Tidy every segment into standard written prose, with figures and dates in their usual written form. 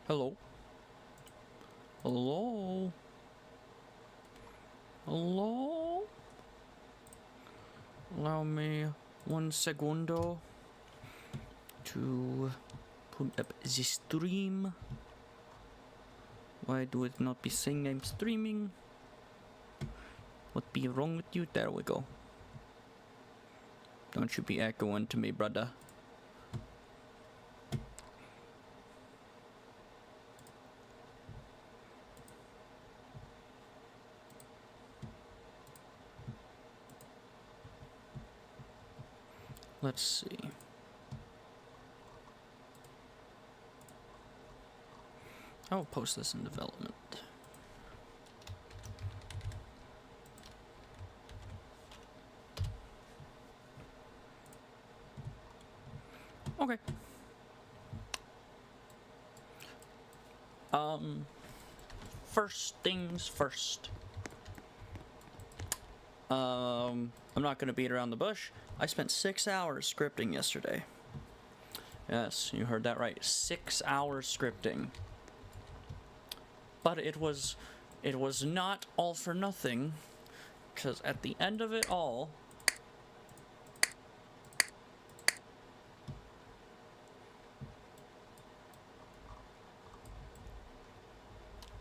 Hello? Hello? Hello? Allow me 1 segundo to put up the stream. Why do it not be saying I'm streaming? What be wrong with you? There we go. Don't you be echoing to me, brother. Let's see. I'll post this in development. Okay. First things first. I'm not gonna beat around the bush. I spent 6 hours scripting yesterday. Yes, you heard that right. 6 hours scripting. But it was not all for nothing, because at the end of it all,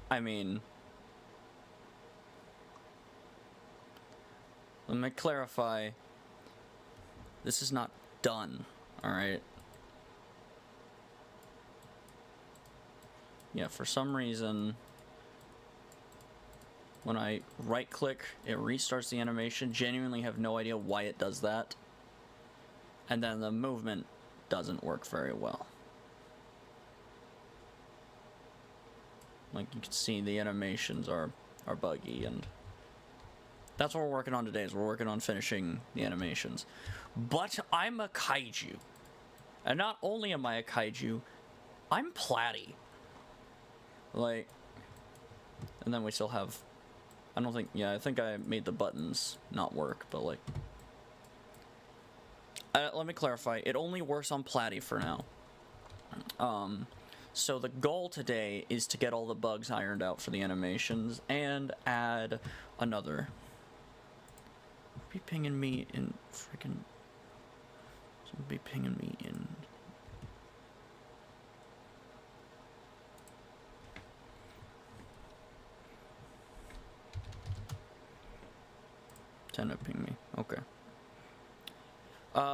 I mean, let me clarify, this is not done, alright? Yeah, for some reason, when I right click, it restarts the animation. Genuinely have no idea why it does that. And then the movement doesn't work very well. Like you can see, the animations are buggy, and that's what we're working on today. Is we're working on finishing the animations. But I'm a kaiju, and not only am I a kaiju, I'm platy. Like, and then we still have. I don't think. Yeah, I think I made the buttons not work, but like. Let me clarify. It only works on platy for now. So the goal today is to get all the bugs ironed out for the animations and add another. Be pinging me in freaking. Be pinging me in. Tend to ping me. Okay.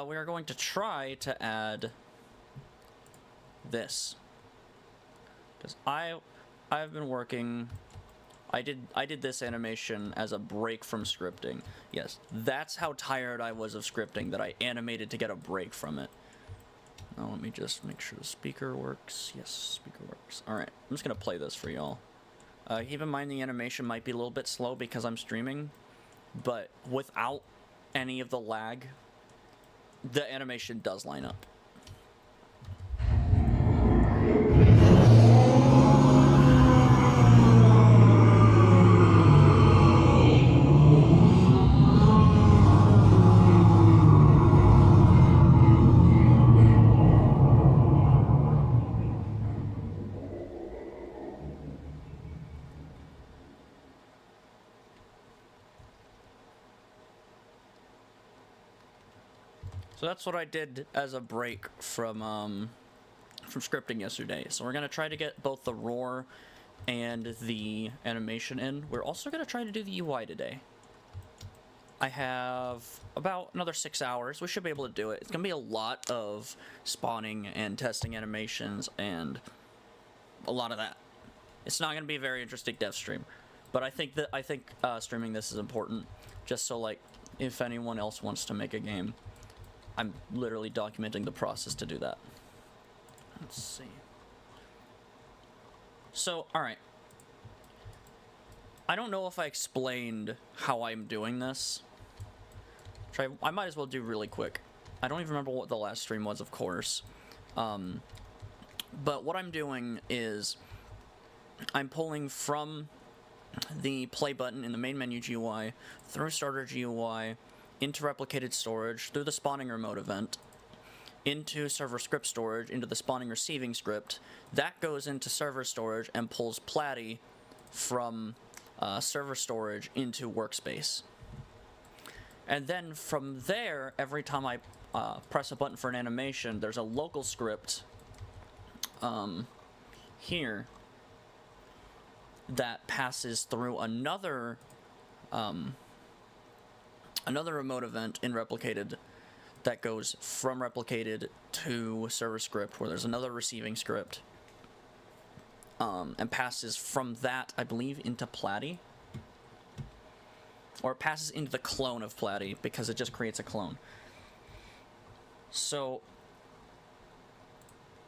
We are going to try to add this. Because I've been working. I did this animation as a break from scripting. Yes, that's how tired I was of scripting that I animated to get a break from it. Now let me just make sure the speaker works. Yes, speaker works. Alright, I'm just gonna play this for y'all. Keep in mind the animation might be a little bit slow because I'm streaming, but without any of the lag, the animation does line up. So that's what I did as a break from scripting yesterday. So we're gonna try to get both the roar and the animation in. We're also gonna try to do the UI today. I have about another 6 hours. We should be able to do it. It's gonna be a lot of spawning and testing animations and a lot of that. It's not gonna be a very interesting dev stream, but I think streaming this is important, just so like if anyone else wants to make a game, I'm literally documenting the process to do that. Let's see. So, alright. I don't know if I explained how I'm doing this. I might as well do really quick. I don't even remember what the last stream was, of course. But what I'm doing is I'm pulling from the play button in the main menu GUI through starter GUI into replicated storage through the spawning remote event into server script storage, into the spawning receiving script. That goes into server storage and pulls Platy from server storage into workspace. And then from there, every time I press a button for an animation, there's a local script here that passes through another remote event in Replicated that goes from Replicated to server script, where there's another receiving script, and passes from that, I believe, into Platy. Or it passes into the clone of Platy, because it just creates a clone. So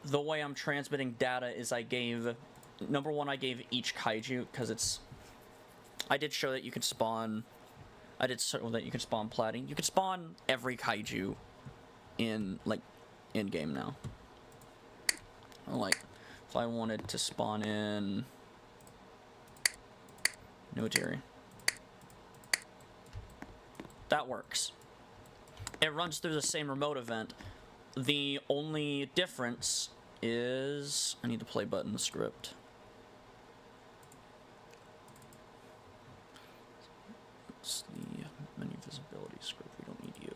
the way I'm transmitting data is I gave, number one, I gave each kaiju, because I did show that you can spawn, I did show that you can spawn Platy. You can spawn every kaiju in game now. Like, if I wanted to spawn in Nuatiri, that works. It runs through the same remote event. The only difference is I need to play button script. It's the menu visibility script. We don't need you.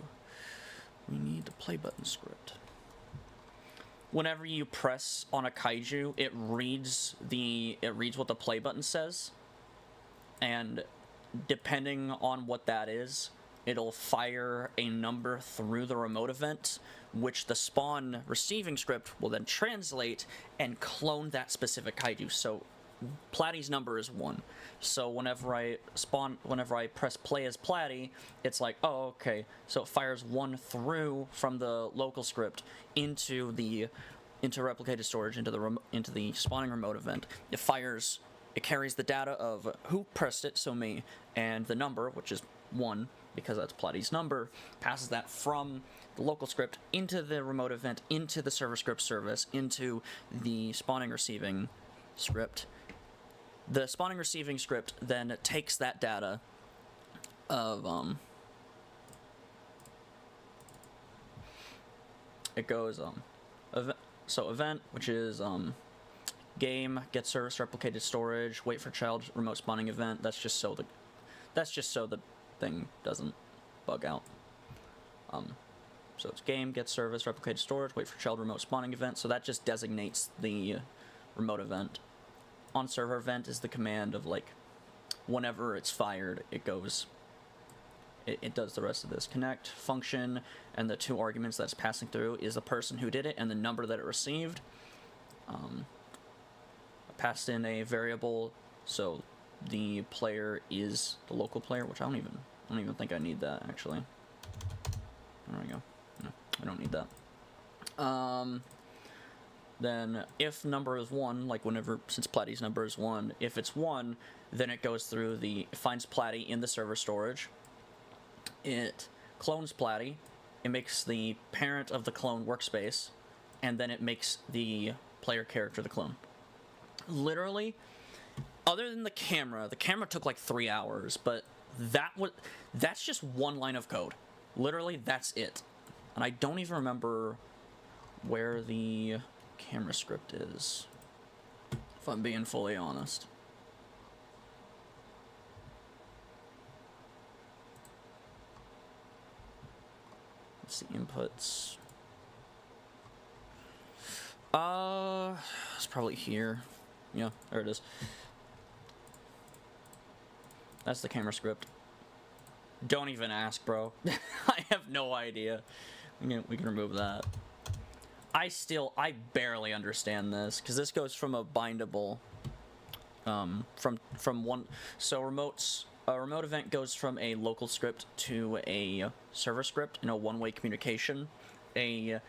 We need the play button script. Whenever you press on a kaiju, it reads what the play button says, and depending on what that is, it'll fire a number through the remote event, which the spawn receiving script will then translate and clone that specific kaiju. So Platy's number is 1. So whenever I press play as Platy, it's like, oh, okay. So it fires 1 through from the local script into replicated storage, into the spawning remote event. It carries the data of who pressed it, so me, and the number, which is 1, because that's Platy's number, passes that from the local script into the remote event, into the server script service, into the spawning receiving script. The spawning receiving script then takes that data of it goes event, which is game, get service replicated storage, wait for child remote spawning event. That's just so the thing doesn't bug out. So it's game, get service replicated storage, wait for child remote spawning event. So that just designates the remote event. On server event is the command of, like, whenever it's fired, it goes. It does the rest of this. Connect function, and the 2 arguments that's passing through is the person who did it and the number that it received. I passed in a variable, so the player is the local player, which I don't even think I need that, actually. There we go. No, I don't need that. Then if number is 1, like since Platy's number is 1, if it's 1, then it goes through it finds Platy in the server storage. It clones Platy, it makes the parent of the clone workspace, and then it makes the player character the clone. Literally, other than the camera took like 3 hours, but that's just 1 line of code. Literally, that's it. And I don't even remember where the camera script is, if I'm being fully honest. Let's see, inputs. It's probably here. Yeah, there it is. That's the camera script. Don't even ask, bro. I have no idea. We can remove that. I barely understand this, because this goes from a bindable, from one, so a remote event goes from a local script to a server script in a one-way communication. A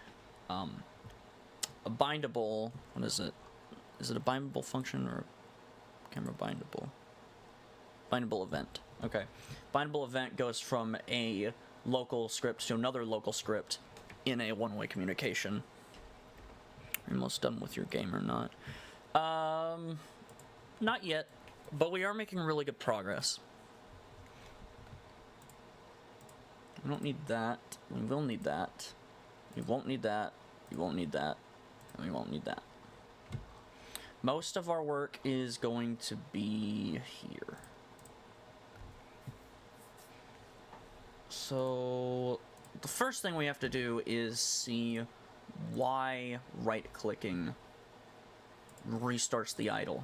bindable, what is it? Is it a bindable function or camera bindable? Bindable event. Okay. Bindable event goes from a local script to another local script in a one-way communication. Are you almost done with your game or not? Not yet, but we are making really good progress. We don't need that. We will need that. We won't need that. You won't need that. And we won't need that. Most of our work is going to be here. So the first thing we have to do is see why right-clicking restarts the idle.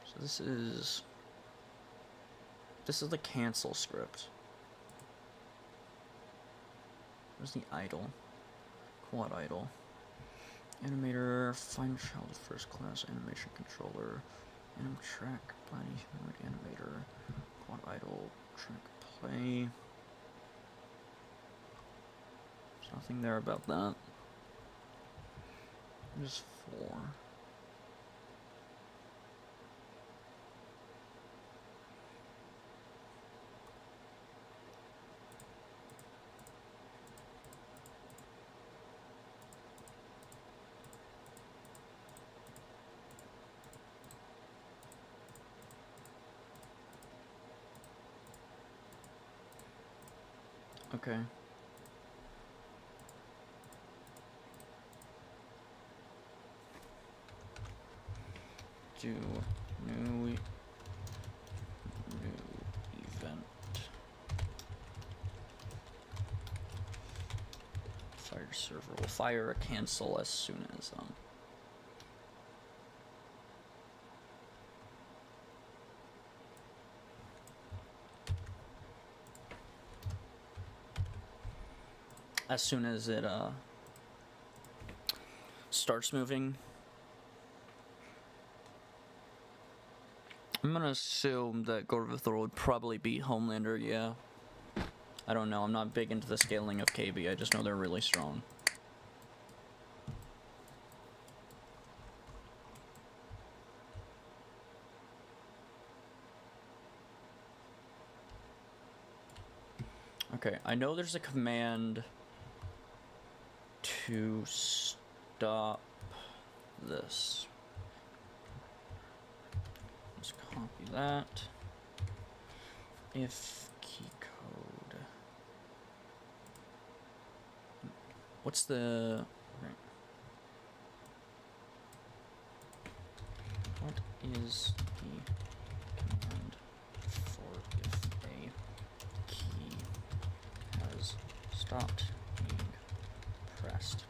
So this is the cancel script. Where's the idle? Quad idle. Animator, find child of first class, animation controller, anim track, body humanoid animator, quad idle, track play. There's nothing there about that. There's 4. Okay. Do new event. Fire server. We'll fire a cancel as soon as it starts moving. I'm gonna assume that Gorvithor would probably be Homelander, yeah. I don't know, I'm not big into the scaling of KB, I just know they're really strong. Okay, I know there's a command to stop this. Let's copy that. If key code. What's the... Right. What is the command for if a key has stopped being pressed?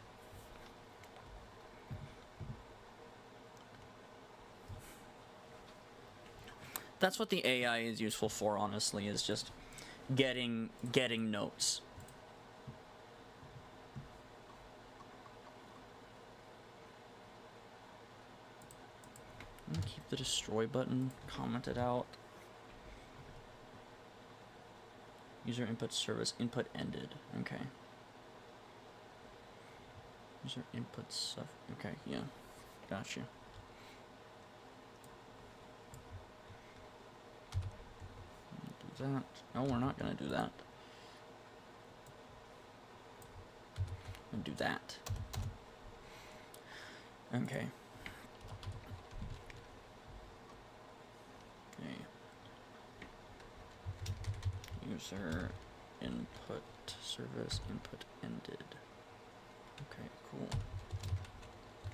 That's what the AI is useful for, honestly, is just getting notes. I'm gonna keep the destroy button commented out. User input service input ended. Okay. User input stuff. Okay, yeah. Gotcha. Do that. No, we're not gonna do that. I'm gonna do that. Okay. Okay. User input service input ended. Okay, cool.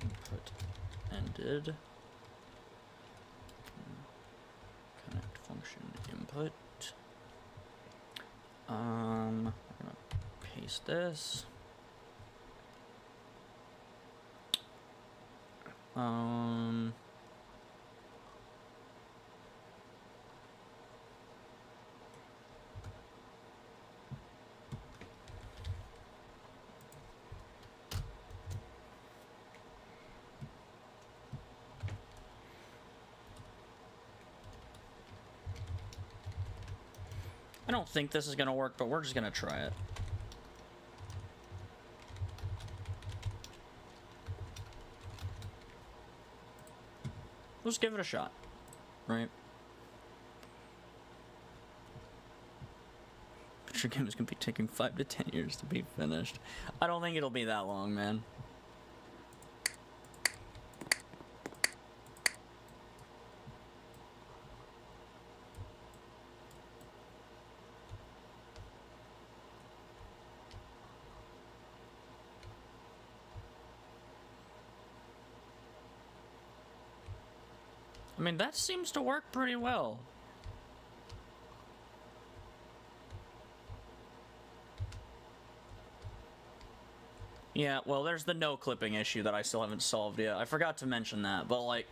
Input ended. Connect function input. I'm gonna paste this. I don't think this is gonna work, but we're just gonna try it. Let's give it a shot, right? Picture game is gonna be taking 5 to 10 years to be finished. I don't think it'll be that long, man. I mean, that seems to work pretty well. Yeah, well, there's the no clipping issue that I still haven't solved yet. I forgot to mention that, but like,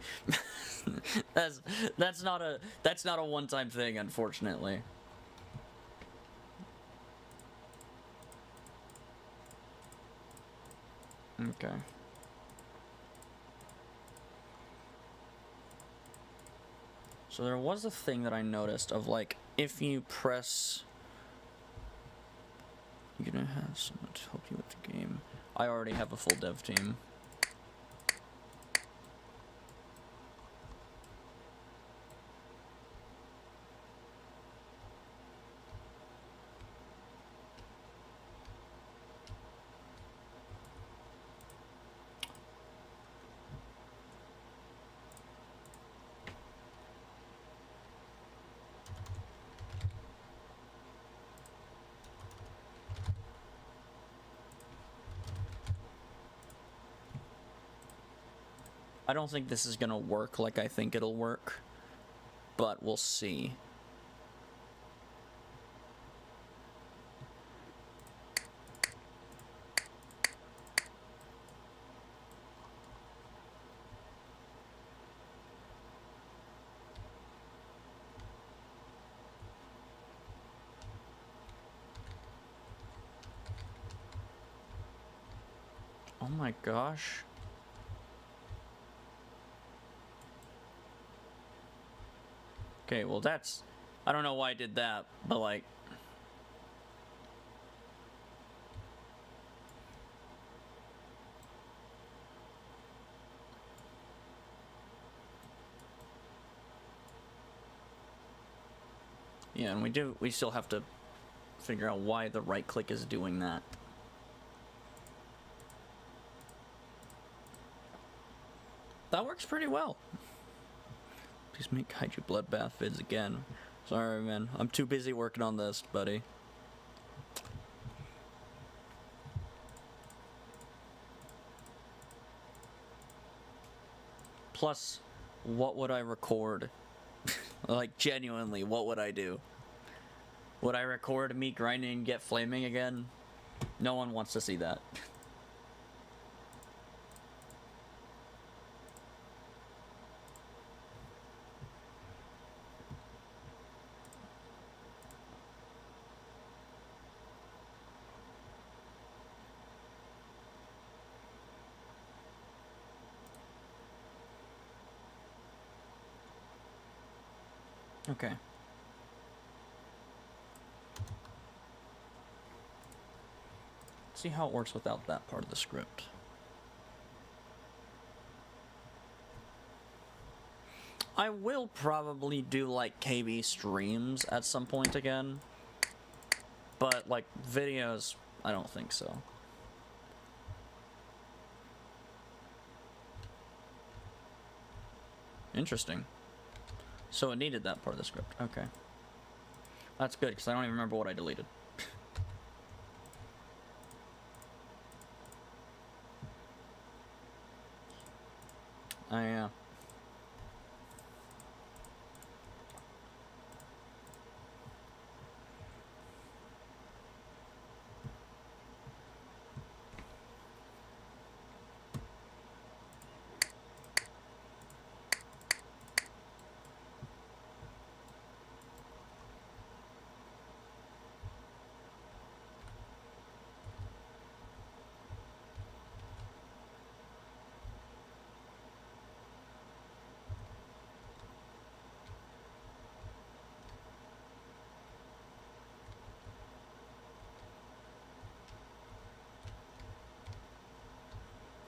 that's not a one-time thing, unfortunately. Okay. So there was a thing that I noticed of like, if you press, you're gonna have someone to help you with the game. I already have a full dev team. I don't think this is gonna work like I think it'll work, but we'll see. Oh my gosh. Okay, well that's... I don't know why I did that, but like... Yeah, and we still have to figure out why the right click is doing that. That works pretty well. Please make Kaiju Bloodbath vids again. Sorry, man. I'm too busy working on this, buddy. Plus, what would I record? Like, genuinely, what would I do? Would I record me grinding and get flaming again? No one wants to see that. Okay. See how it works without that part of the script. I will probably do like KB streams at some point again, but like videos, I don't think so. Interesting. So it needed that part of the script. Okay. That's good, because I don't even remember what I deleted. Oh, yeah.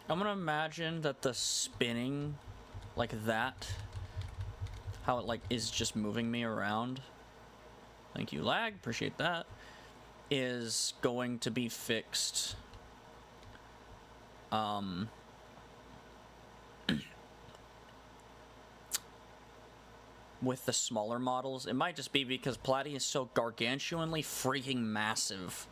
I'm gonna imagine that the spinning, like that, how it like is just moving me around. Thank you, lag, appreciate that. Is going to be fixed. With the smaller models. It might just be because Platy is so gargantuanly freaking massive.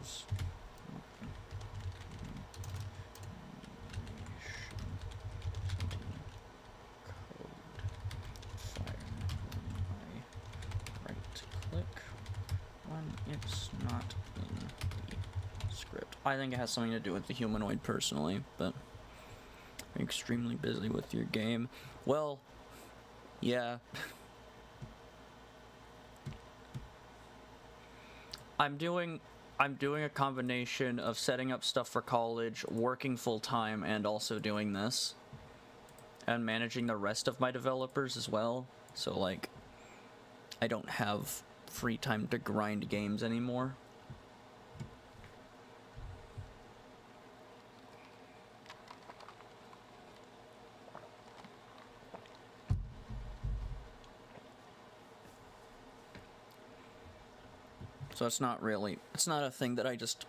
use code fire when I right click when it's not in the script. I think it has something to do with the humanoid personally, but I'm extremely busy with your game. Well, yeah. I'm doing a combination of setting up stuff for college, working full-time, and also doing this. And managing the rest of my developers as well. So, like, I don't have free time to grind games anymore. So it's not a thing that I just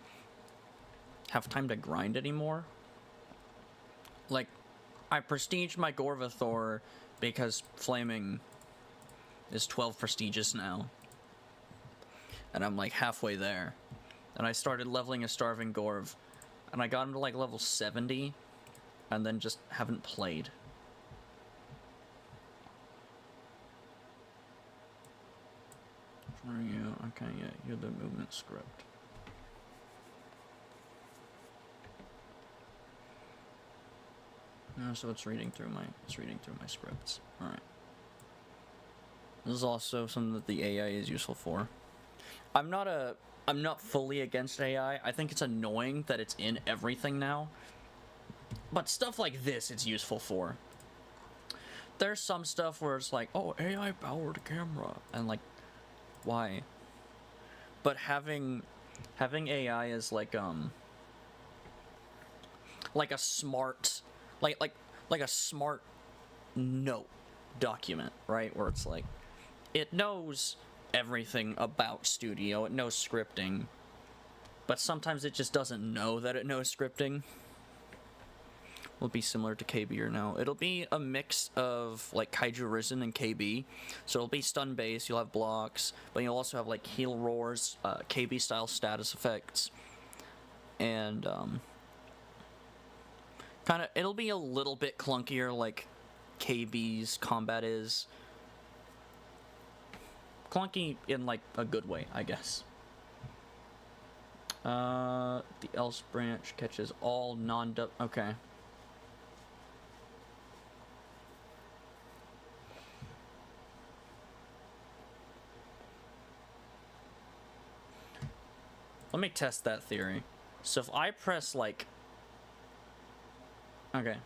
have time to grind anymore. Like, I prestiged my Gorvathor because Flaming is 12 prestigious now. And I'm like halfway there. And I started leveling a Starving Gorv. And I got him to like level 70. And then just haven't played. Are you? Okay, yeah, you're the movement script. No, so it's reading through my scripts. Alright. This is also something that the AI is useful for. I'm not fully against AI. I think it's annoying that it's in everything now. But stuff like this it's useful for. There's some stuff where it's like, oh, AI powered camera, and like, why? But having AI is like a smart like a smart note document, right? Where it's like it knows everything about Studio, it knows scripting, but sometimes it just doesn't know that it knows scripting. Will be similar to KBR now. It'll be a mix of like Kaiju Risen and KB. So it'll be stun based, you'll have blocks, but you'll also have like heal roars, KB style status effects, and it'll be a little bit clunkier like KB's combat is. Clunky in like a good way, I guess. The else branch catches all okay. Let me test that theory. So if I press like... Okay.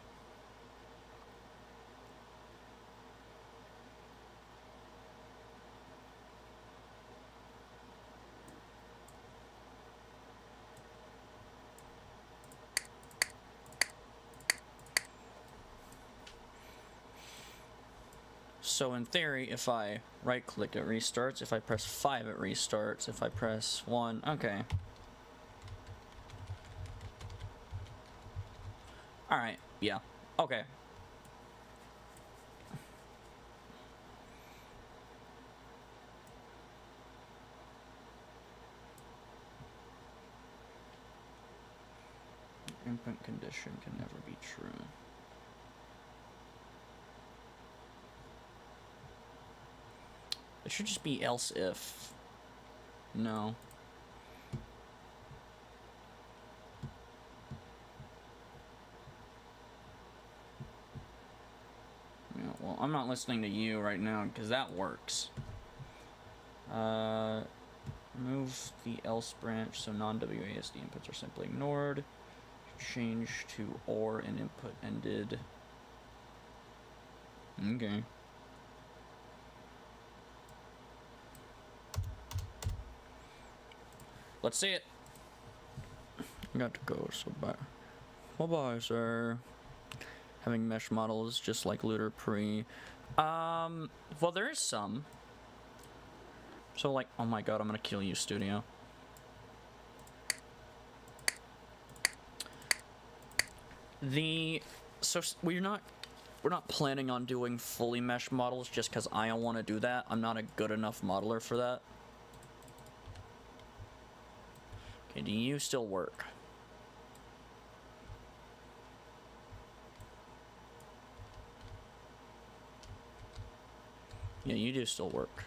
So in theory, if I right-click, it restarts. If I press 5, it restarts. If I press 1, okay. Alright, yeah. Okay. Input condition can never be true. It should just be else if. No. Yeah, well, I'm not listening to you right now because that works. Move the else branch so non-WASD inputs are simply ignored. Change to or and input ended. Okay. Let's see it. I got to go, so bye. Bye-bye, sir. Having mesh models just like Looter Pre. Well, there is some. So, like, oh my god, I'm gonna kill you, Studio. So we're not planning on doing fully mesh models just because I don't want to do that. I'm not a good enough modeler for that. Okay, do you still work? Yeah, you do still work.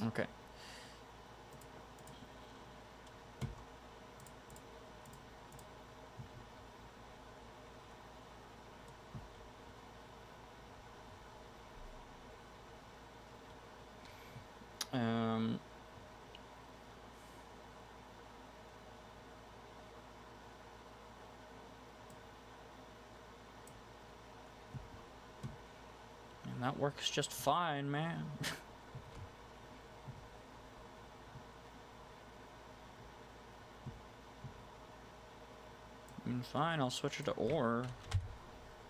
Okay. And that works just fine, man. Fine, I'll switch it to ore,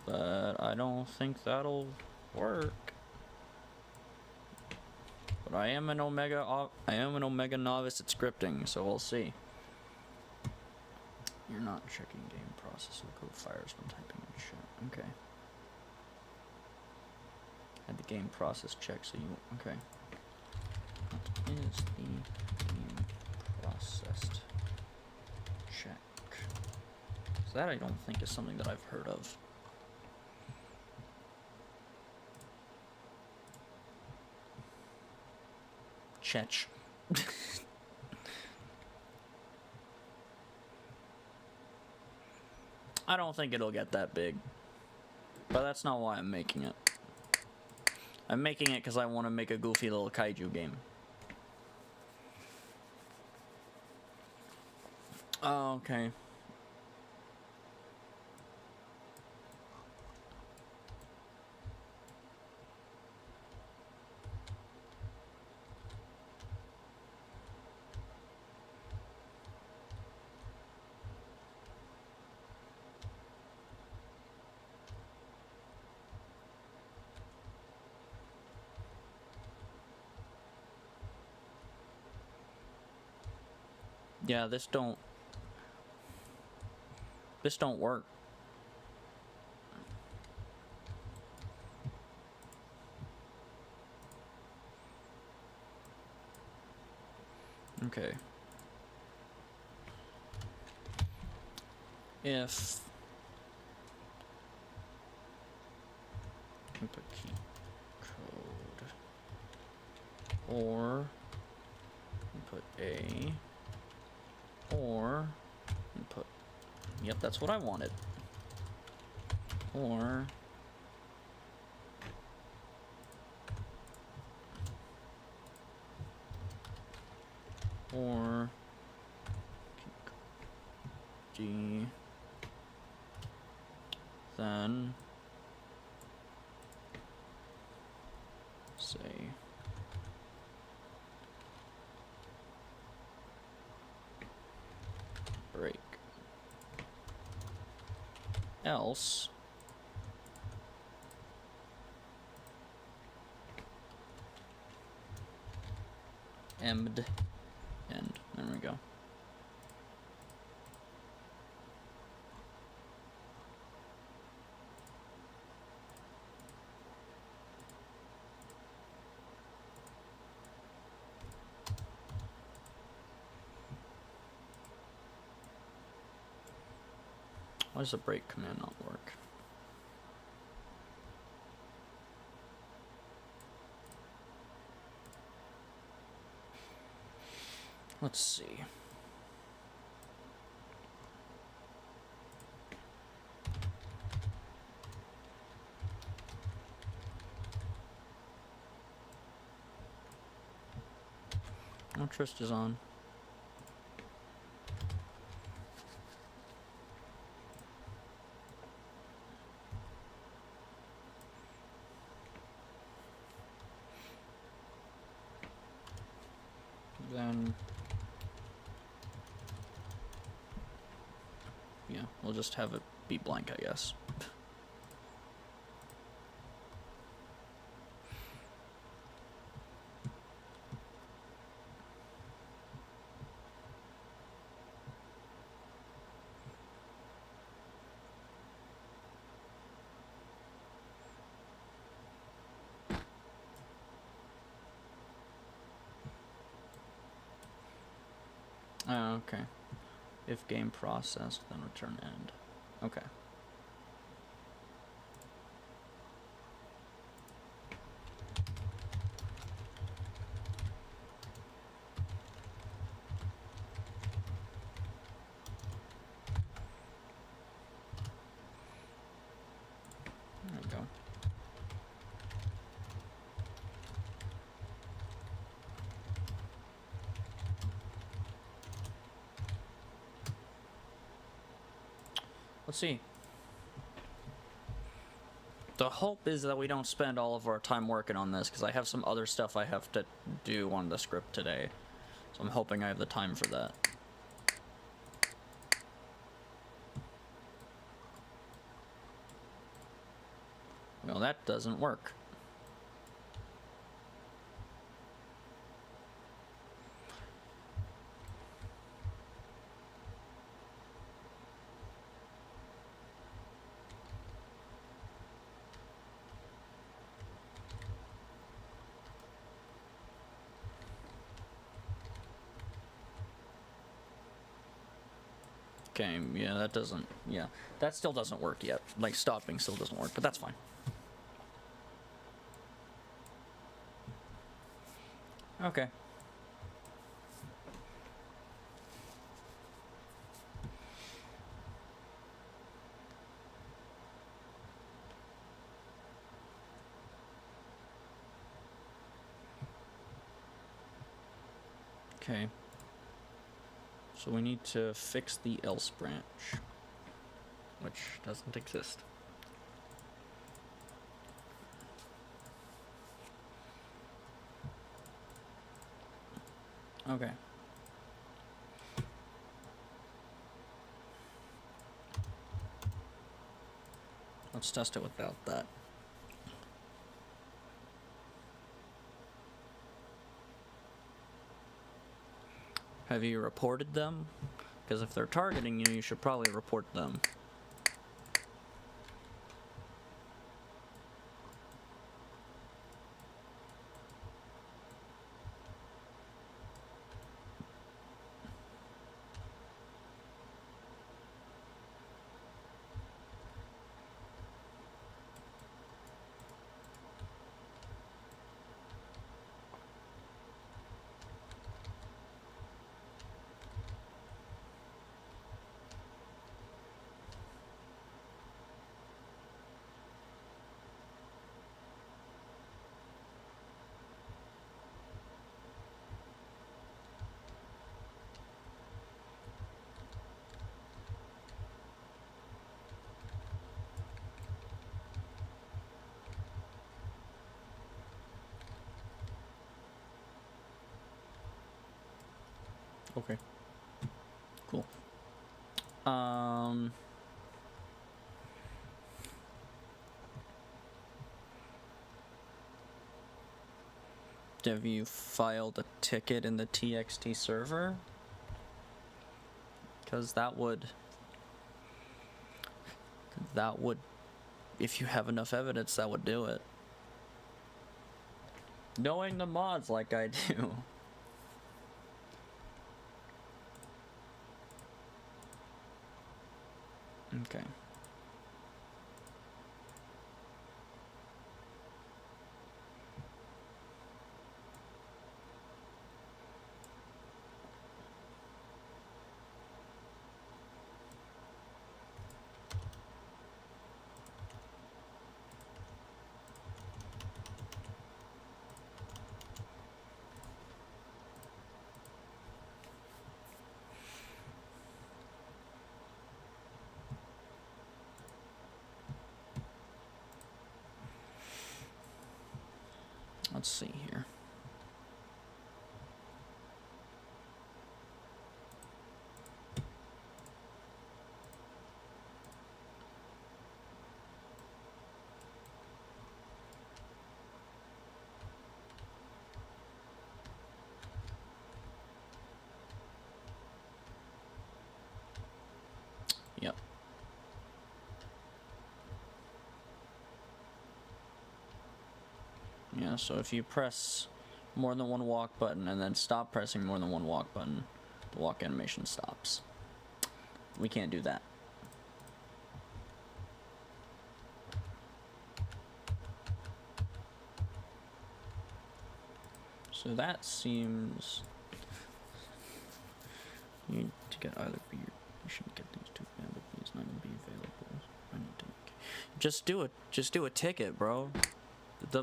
but I don't think that'll work. But I am an omega novice at scripting, so we'll see. You're not checking game process. The code fires when typing in chat. Okay. Had the game process check, so you okay. What is the game processed check? So that I don't think is something that I've heard of. Chech. I don't think it'll get that big. But that's not why I'm making it. I'm making it because I want to make a goofy little kaiju game. Oh, okay. Yeah, this don't work. Okay. If input key code or input A or input, yep, that's what I wanted, or D, then say break, else emd end. There we go. Why does the break command not work? Let's see. Oh, Trist is on. Then, yeah, we'll just have it be blank, I guess. Oh, okay. If game processed, then return end. Okay. There we go. Let's see. The hope is that we don't spend all of our time working on this, because I have some other stuff I have to do on the script today. So I'm hoping I have the time for that. Well, that doesn't work. Okay, yeah, that doesn't, yeah. That still doesn't work yet. Like, stopping still doesn't work, but that's fine. Okay. Okay. So we need to fix the else branch, which doesn't exist. Okay. Let's test it without that. Have you reported them? Because if they're targeting you, you should probably report them. Okay. Cool. Have you filed a ticket in the TXT server? Because that would, if you have enough evidence, that would do it. Knowing the mods like I do. Okay. Let's see here. Yep. Yeah, so if you press more than one walk button and then stop pressing more than one walk button, the walk animation stops. We can't do that. So that seems... You need to get either beer. You shouldn't get these two bandit bees, not gonna be available. I need to make... Just do a ticket, bro. The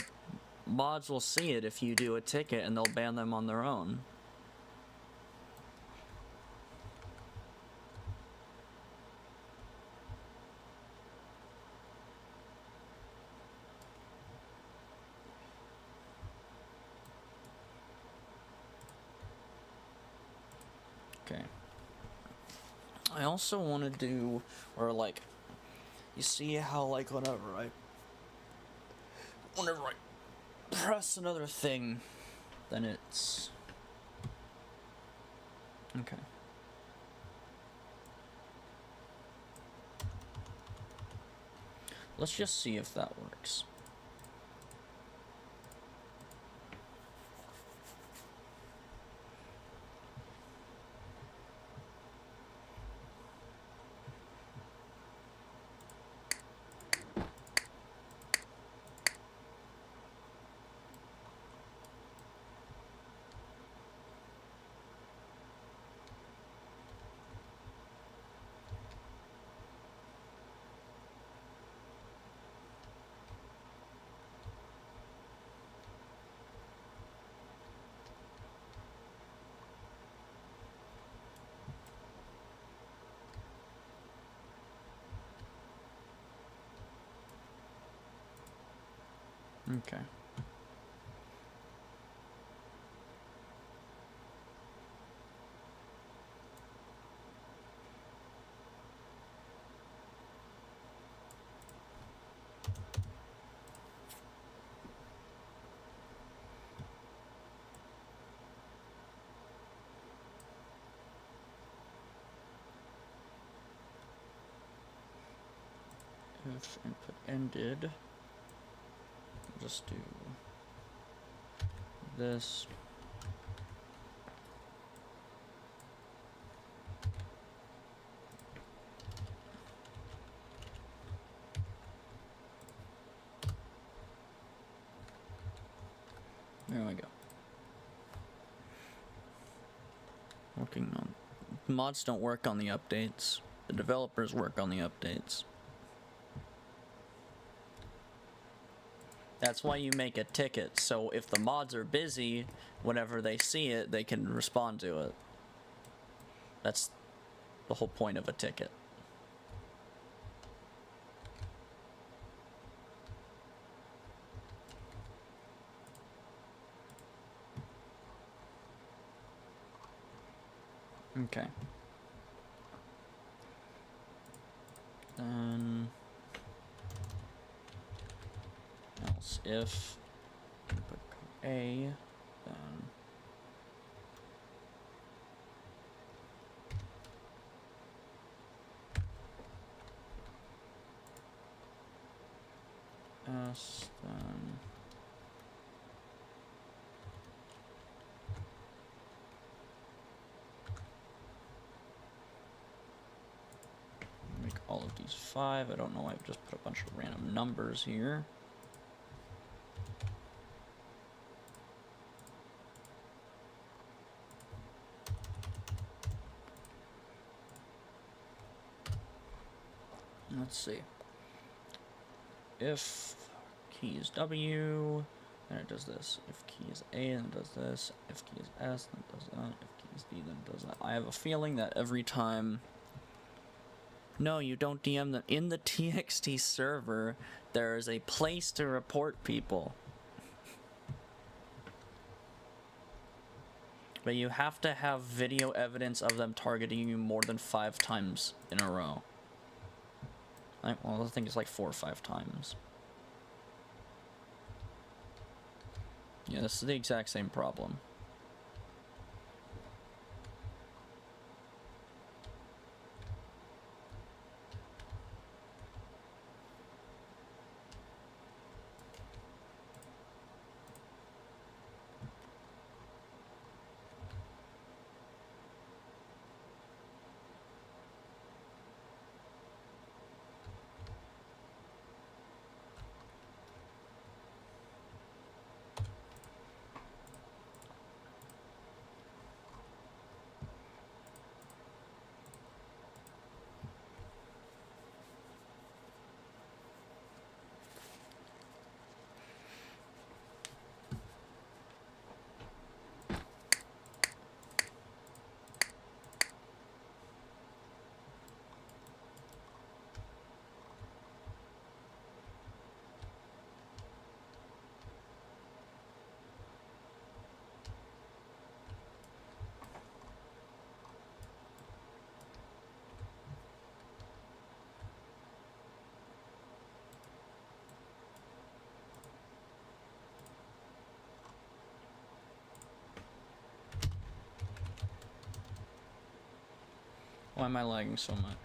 mods will see it if you do a ticket and they'll ban them on their own. Okay. I also want to do, or like, you see how like whenever I press another thing, then it's... Okay. Let's just see if that works. Okay. If input ended, we'll just do this. There we go. Working on... Mods don't work on the updates. The developers work on the updates. That's why you make a ticket, so if the mods are busy, whenever they see it, they can respond to it. That's the whole point of a ticket. Okay. Then... else if input code A, then S, then make all of these 5. I don't know why I've just put a bunch of random numbers here. Let's see. If key is W, then it does this. If key is A, then it does this. If key is S, then it does that. If key is D, then it does that. I have a feeling that every time... No, you don't DM them. In the TXT server, there is a place to report people. But you have to have video evidence of them targeting you more than 5 times in a row. Well, I think it's like 4 or 5 times. Yeah, this is the exact same problem. Why am I lagging so much?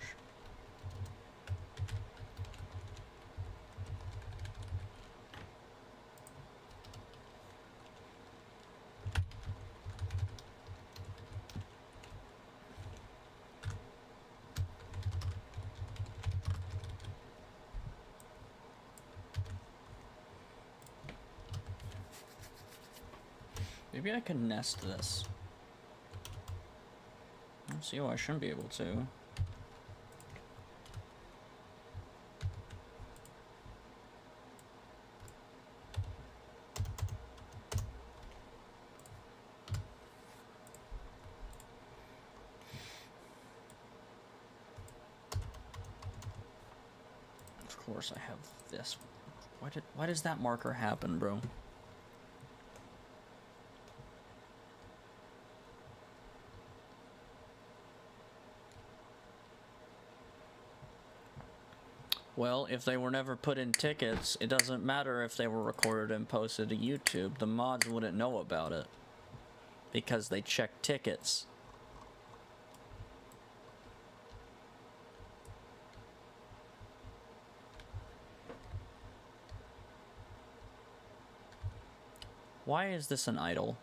Maybe I can nest this. I don't see why I shouldn't be able to. Of course I have this. Why does that marker happen, bro? Well, if they were never put in tickets, it doesn't matter if they were recorded and posted to YouTube. The mods wouldn't know about it. Because they check tickets. Why is this an idol?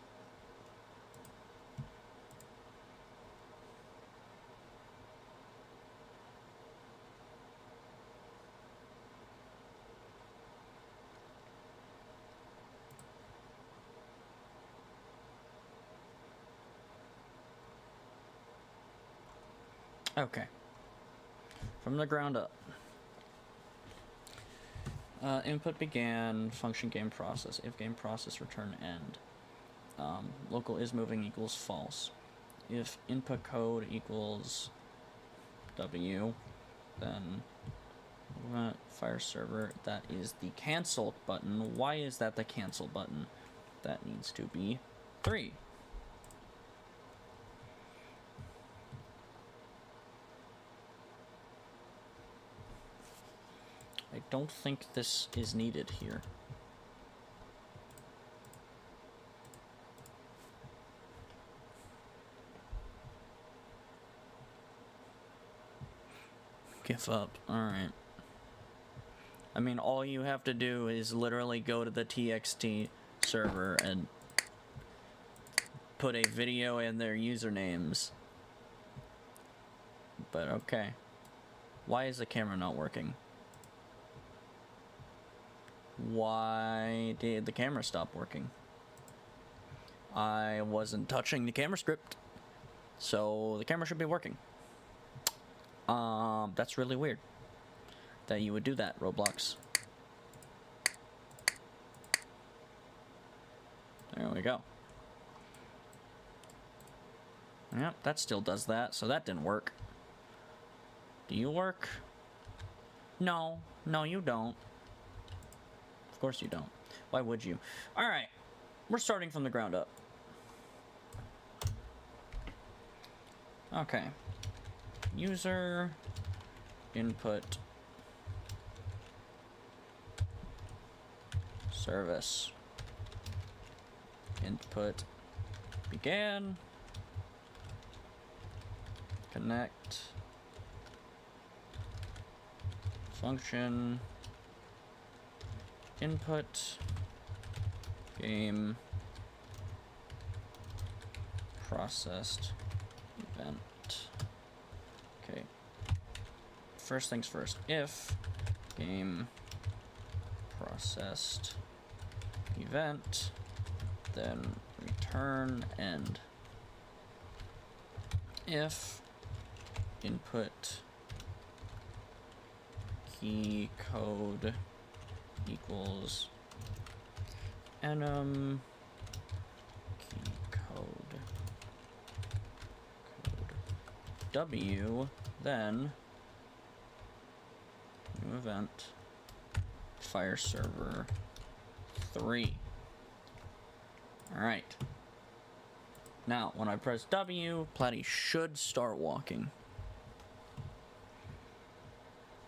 Okay. From the ground up. Input began, function game process. If game process, return end. Local is moving equals false. If input code equals W, then fire server, that is the cancel button. Why is that the cancel button? That needs to be 3. I don't think this is needed here. Give up. Alright. I mean, all you have to do is literally go to the TXT server and put a video in their usernames. But okay. Why is the camera not working? Why did the camera stop working? I wasn't touching the camera script, so the camera should be working. That's really weird that you would do that, Roblox. There we go. Yep, that still does that, so that didn't work. Do you work? No, you don't. Of course you don't. Why would you? Alright, we're starting from the ground up. Okay. User input service input began connect function input game processed event. Okay. First things first. If game processed event, then return end. If input key code equals enum key code W, then new event fire server 3. Alright. Now, when I press W, Platy should start walking.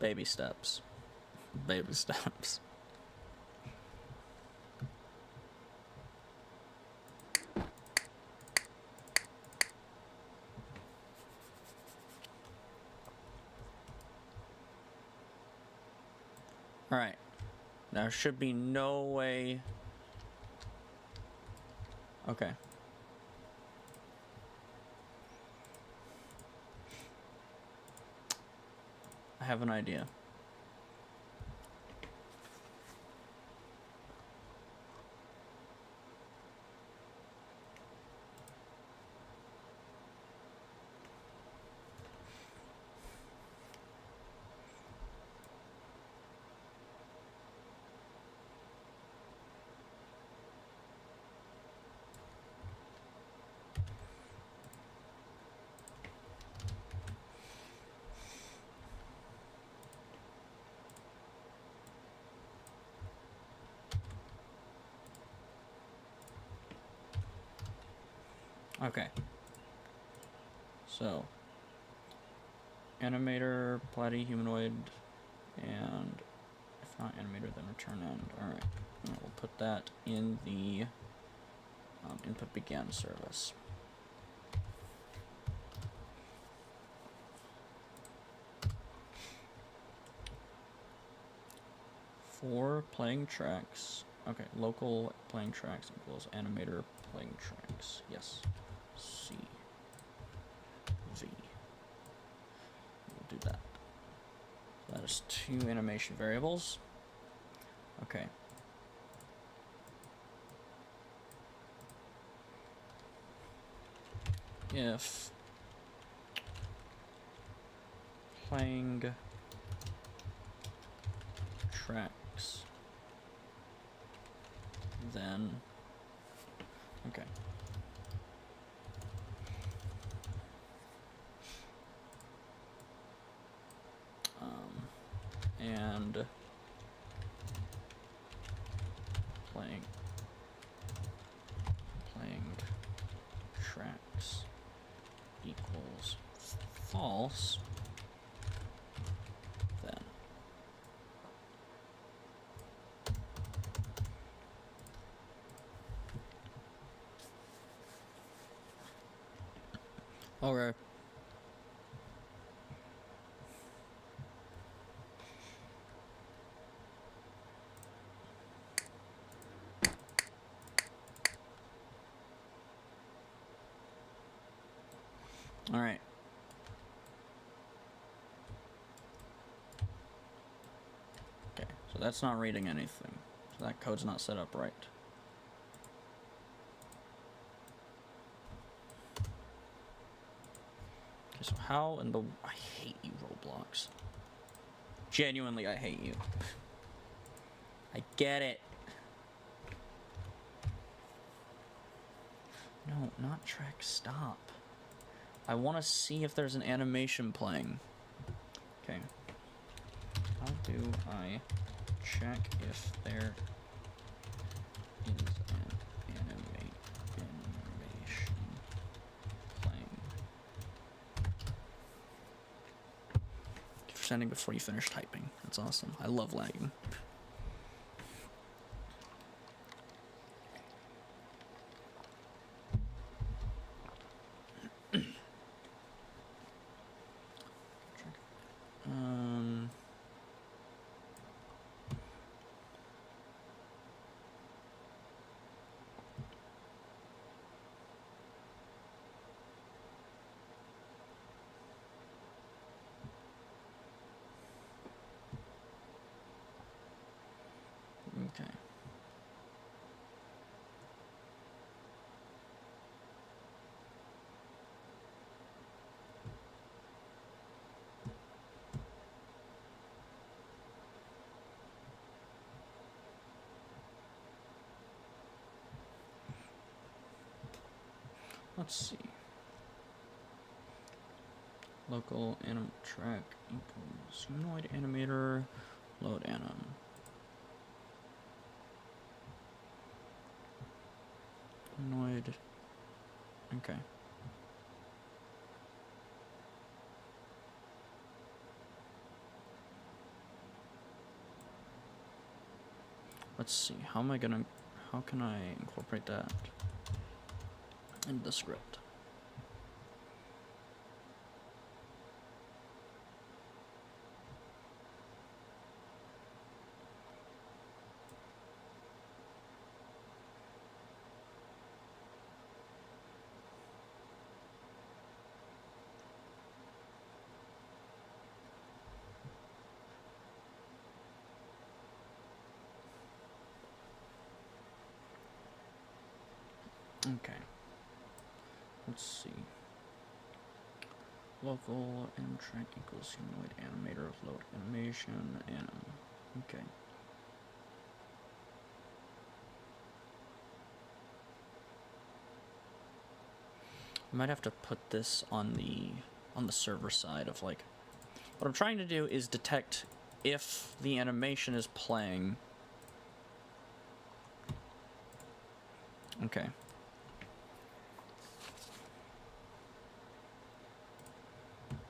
Baby steps. Baby steps. Alright. There should be no way... Okay. I have an idea. Okay. So, animator, platy, humanoid, and if not animator, then return end. Alright. We'll put that in the input began service. For playing tracks. Okay, local playing tracks equals animator playing tracks. Yes. C. V. We'll do that. So that is 2 animation variables. Okay. If playing tracks, then okay. And playing tracks equals false, then okay. All right. Okay, so that's not reading anything. So that code's not set up right. Okay, so how in the... I hate you, Roblox. Genuinely, I hate you. I get it. No, not track, stop. I want to see if there's an animation playing. Okay. How do I check if there is an animation playing? Thank you for sending before you finish typing. That's awesome. I love lagging. Okay. Let's see. Local anim track equals humanoid animator load anim. Humanoid. Okay. Let's see. How can I incorporate that into the script? Okay. Let's see. Local and track equals humanoid animator of load animation and okay. I might have to put this on the server side of like what I'm trying to do is detect if the animation is playing. Okay.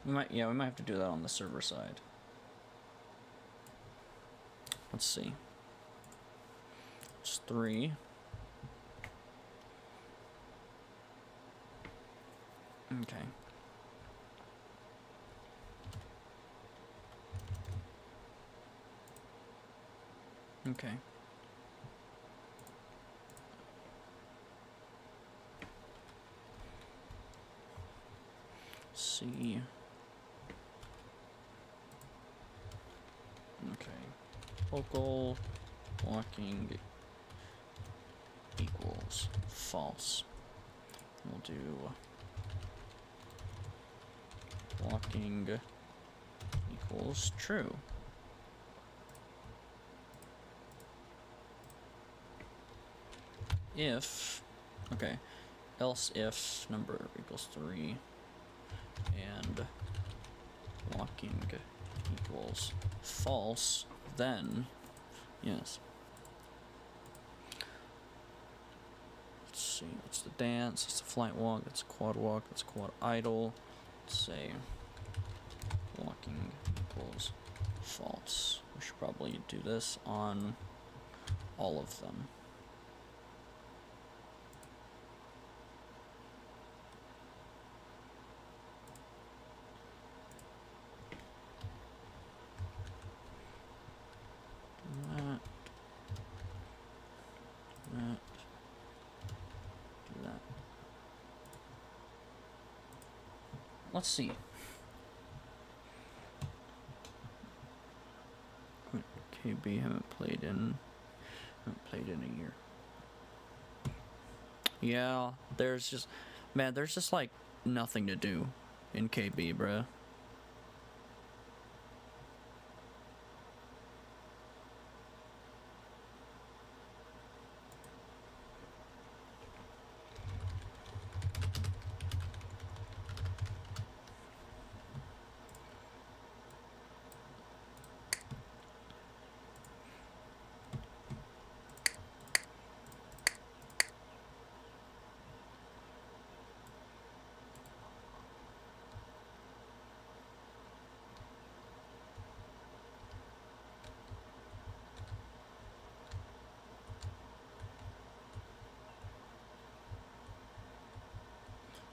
We might have to do that on the server side. Let's see. It's 3. Okay. Okay. Let's see. Okay. Local walking equals false. We'll do walking equals true. If, okay, else if number equals 3 and walking equals false, then yes. Let's see, that's the dance, that's the flight walk, that's quad walk, that's quad idle. Let's say walking equals false. We should probably do this on all of them. Let's see. KB haven't played in a year. Yeah, there's just like nothing to do in KB, bruh.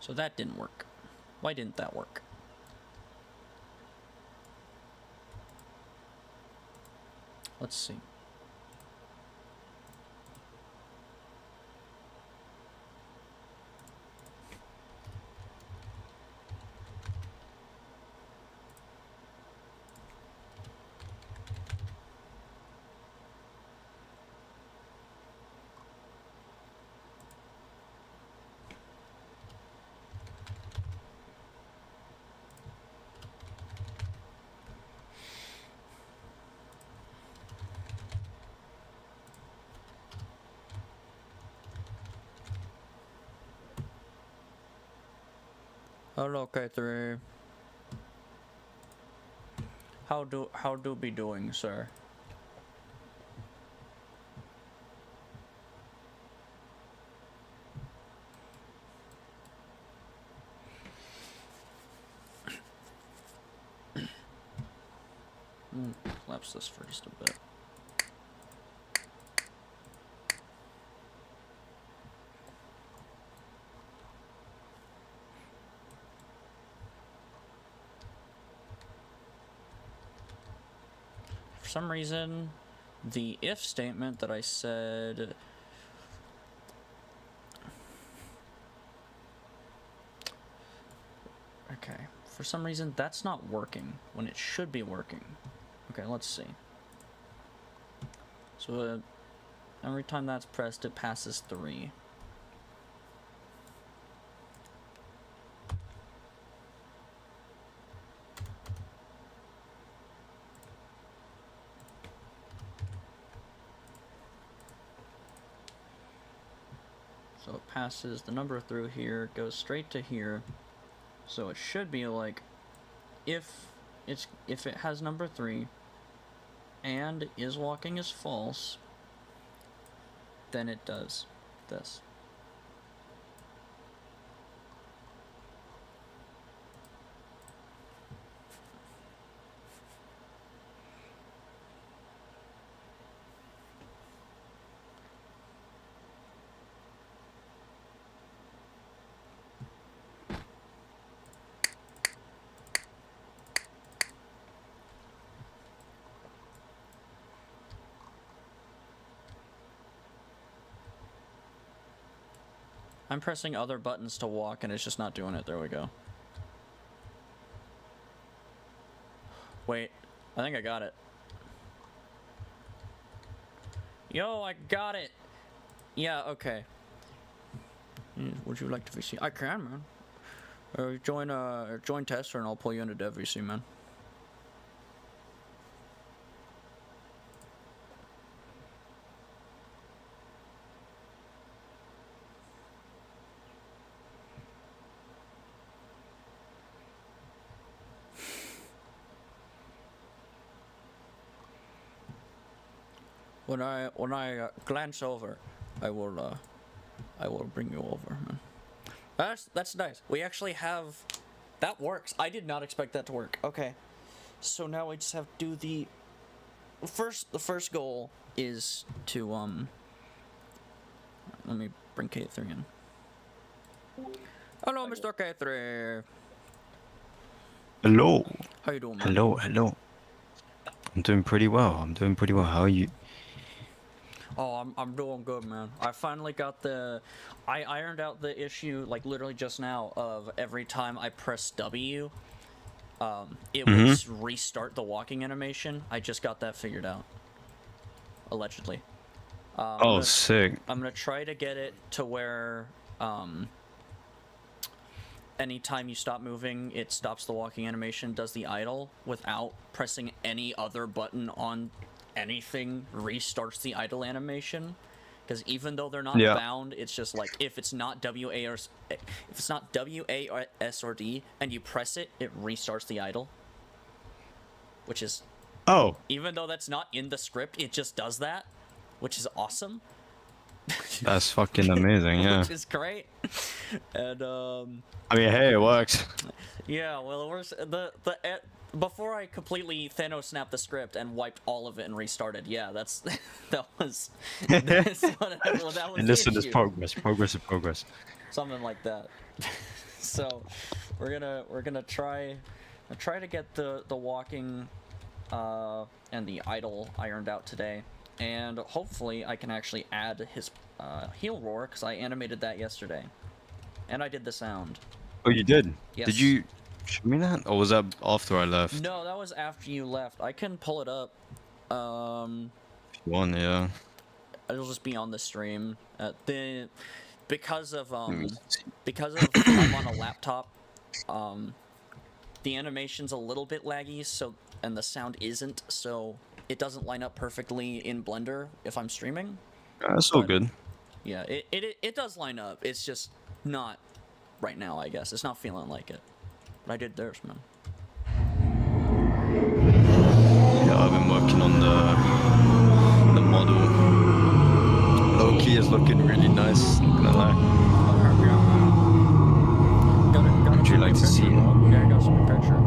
So that didn't work. Why didn't that work? Let's see. Hello, K3. How do be doing, sir? Collapse this for just a bit. For some reason, the if statement that I said okay, for some reason that's not working when it should be working. Okay, let's see. So every time that's pressed, it passes 3. So it passes the number through here, goes straight to here. So it should be like, if it has number 3 and is walking is false, then it does this. I'm pressing other buttons to walk and it's just not doing it. There we go. Wait, I think I got it. Yo, I got it! Yeah, okay. Would you like to VC? I can, man. Join tester and I'll pull you into dev VC, man. When I glance over, I will bring you over, man. That's nice. We actually have, that works. I did not expect that to work. Okay, so now we just have to do the first goal is to let me bring K3 in. Hello, Mr. K3. Hello. How you doing, man? Hello. I'm doing pretty well. How are you? Oh, I'm doing good, man. I finally got I ironed out the issue, like, literally just now, of every time I press W, it would restart the walking animation. I just got that figured out. Allegedly. Sick. I'm gonna try to get it to where, anytime you stop moving, it stops the walking animation, does the idle, without pressing any other button on anything, restarts the idle animation. Because even though they're not bound, it's just like, if it's not WA or S or D and you press it, it restarts the idle. Which is, even though that's not in the script, it just does that, which is awesome. That's fucking amazing, yeah. Which is great. And I mean, hey, it works. Yeah, well, before I completely Thanos snapped the script and wiped all of it and restarted, yeah, that's that was And listen, is progress. Something like that. So we're gonna try to get the walking and the idle ironed out today, and hopefully I can actually add his heal roar, because I animated that yesterday, and I did the sound. Oh, you did? Yes. Did you show me that, or was that after I left? No, that was after you left. I can pull it up. If you want, yeah. It'll just be on the stream. Because of I'm on a laptop, the animation's a little bit laggy, so, and the sound isn't, so it doesn't line up perfectly in Blender if I'm streaming. That's all good. Yeah, it does line up. It's just not right now, I guess. It's not feeling like it. But I did theirs, man. Yeah, I've been working on the model. Low-key is looking really nice, not gonna lie. Would you like to see it? Yeah, I got some picture.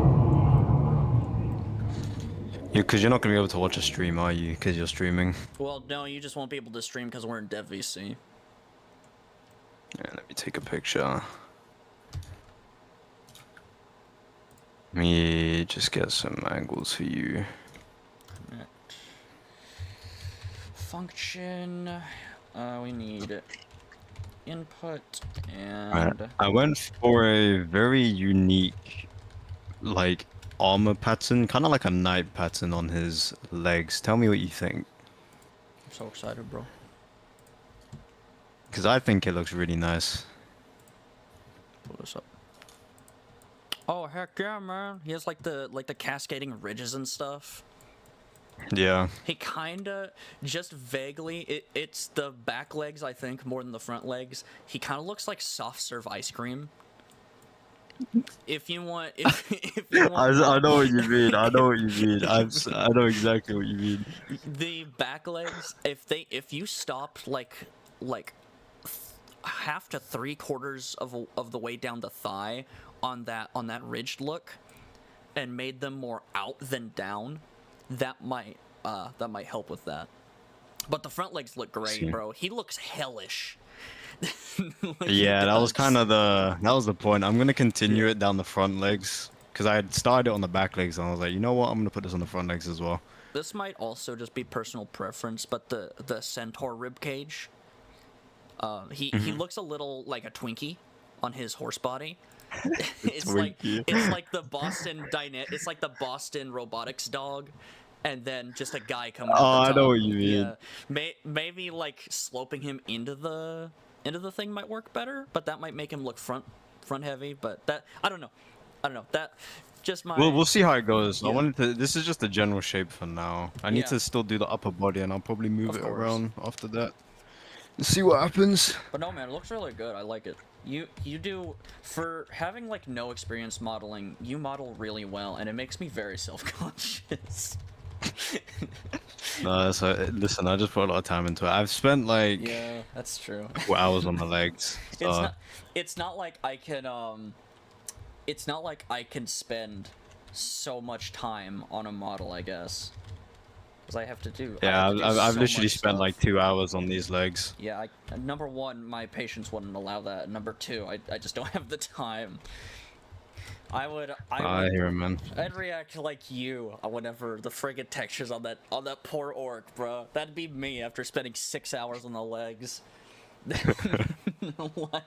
Yeah, because you're not gonna be able to watch a stream, are you? Because you're streaming. Well, no, you just won't be able to stream because we're in Dev VC. Yeah, let me take a picture. Let me just get some angles for you. Right. Function. We need input and. Right. I went for a very unique, like, armor pattern, kind of like a knight pattern on his legs. Tell me what you think. I'm so excited, bro. Because I think it looks really nice. Pull this up. Oh heck yeah, man! He has like the cascading ridges and stuff. Yeah. He kinda just vaguely. It's the back legs, I think, more than the front legs. He kind of looks like soft serve ice cream. If you want, if you want I one, know what you mean. I know what you mean. I know exactly what you mean. the back legs. If you stopped like half to 3/4 of the way down the thigh on that ridged look, and made them more out than down, that might help with that. But the front legs look great, See. bro. He looks hellish. Like he Yeah, that was kind does. of that was the point. I'm gonna continue Yeah. it down the front legs because I had started it on the back legs and I was like, you know what? I'm gonna put this on the front legs as well. This might also just be personal preference, but the centaur rib cage, he Mhm. looks a little like a Twinkie on his horse body. Twinkie. It's like the it's like the Boston robotics dog, and then just a guy coming out the Oh, I know top. what you mean. Yeah, maybe like sloping him into the thing might work better, but that might make him look front heavy. But that I don't know that just We'll my see how it goes. I yeah wanted to. This is just the general shape for now. I need yeah to still do the upper body, and I'll probably move of it course. around after that. See what happens. But no, man, it looks really good. I like it. You do for having like no experience modeling. You model really well, and it makes me very self-conscious. No, so listen, I just put a lot of time into it. I've spent like Yeah, that's true. 2 hours on my legs. it's So not it's not like I can it's not like I can spend so much time on a model, I guess. Because I have yeah, to do I've so literally much spent stuff. like 2 hours on these legs. Yeah, number one, my patience wouldn't allow that. And number two, I just don't have the time. I I would hear him, man. I'd react like you whenever the friggin' textures on that poor orc, bro. That'd be me after spending 6 hours on the legs. Like,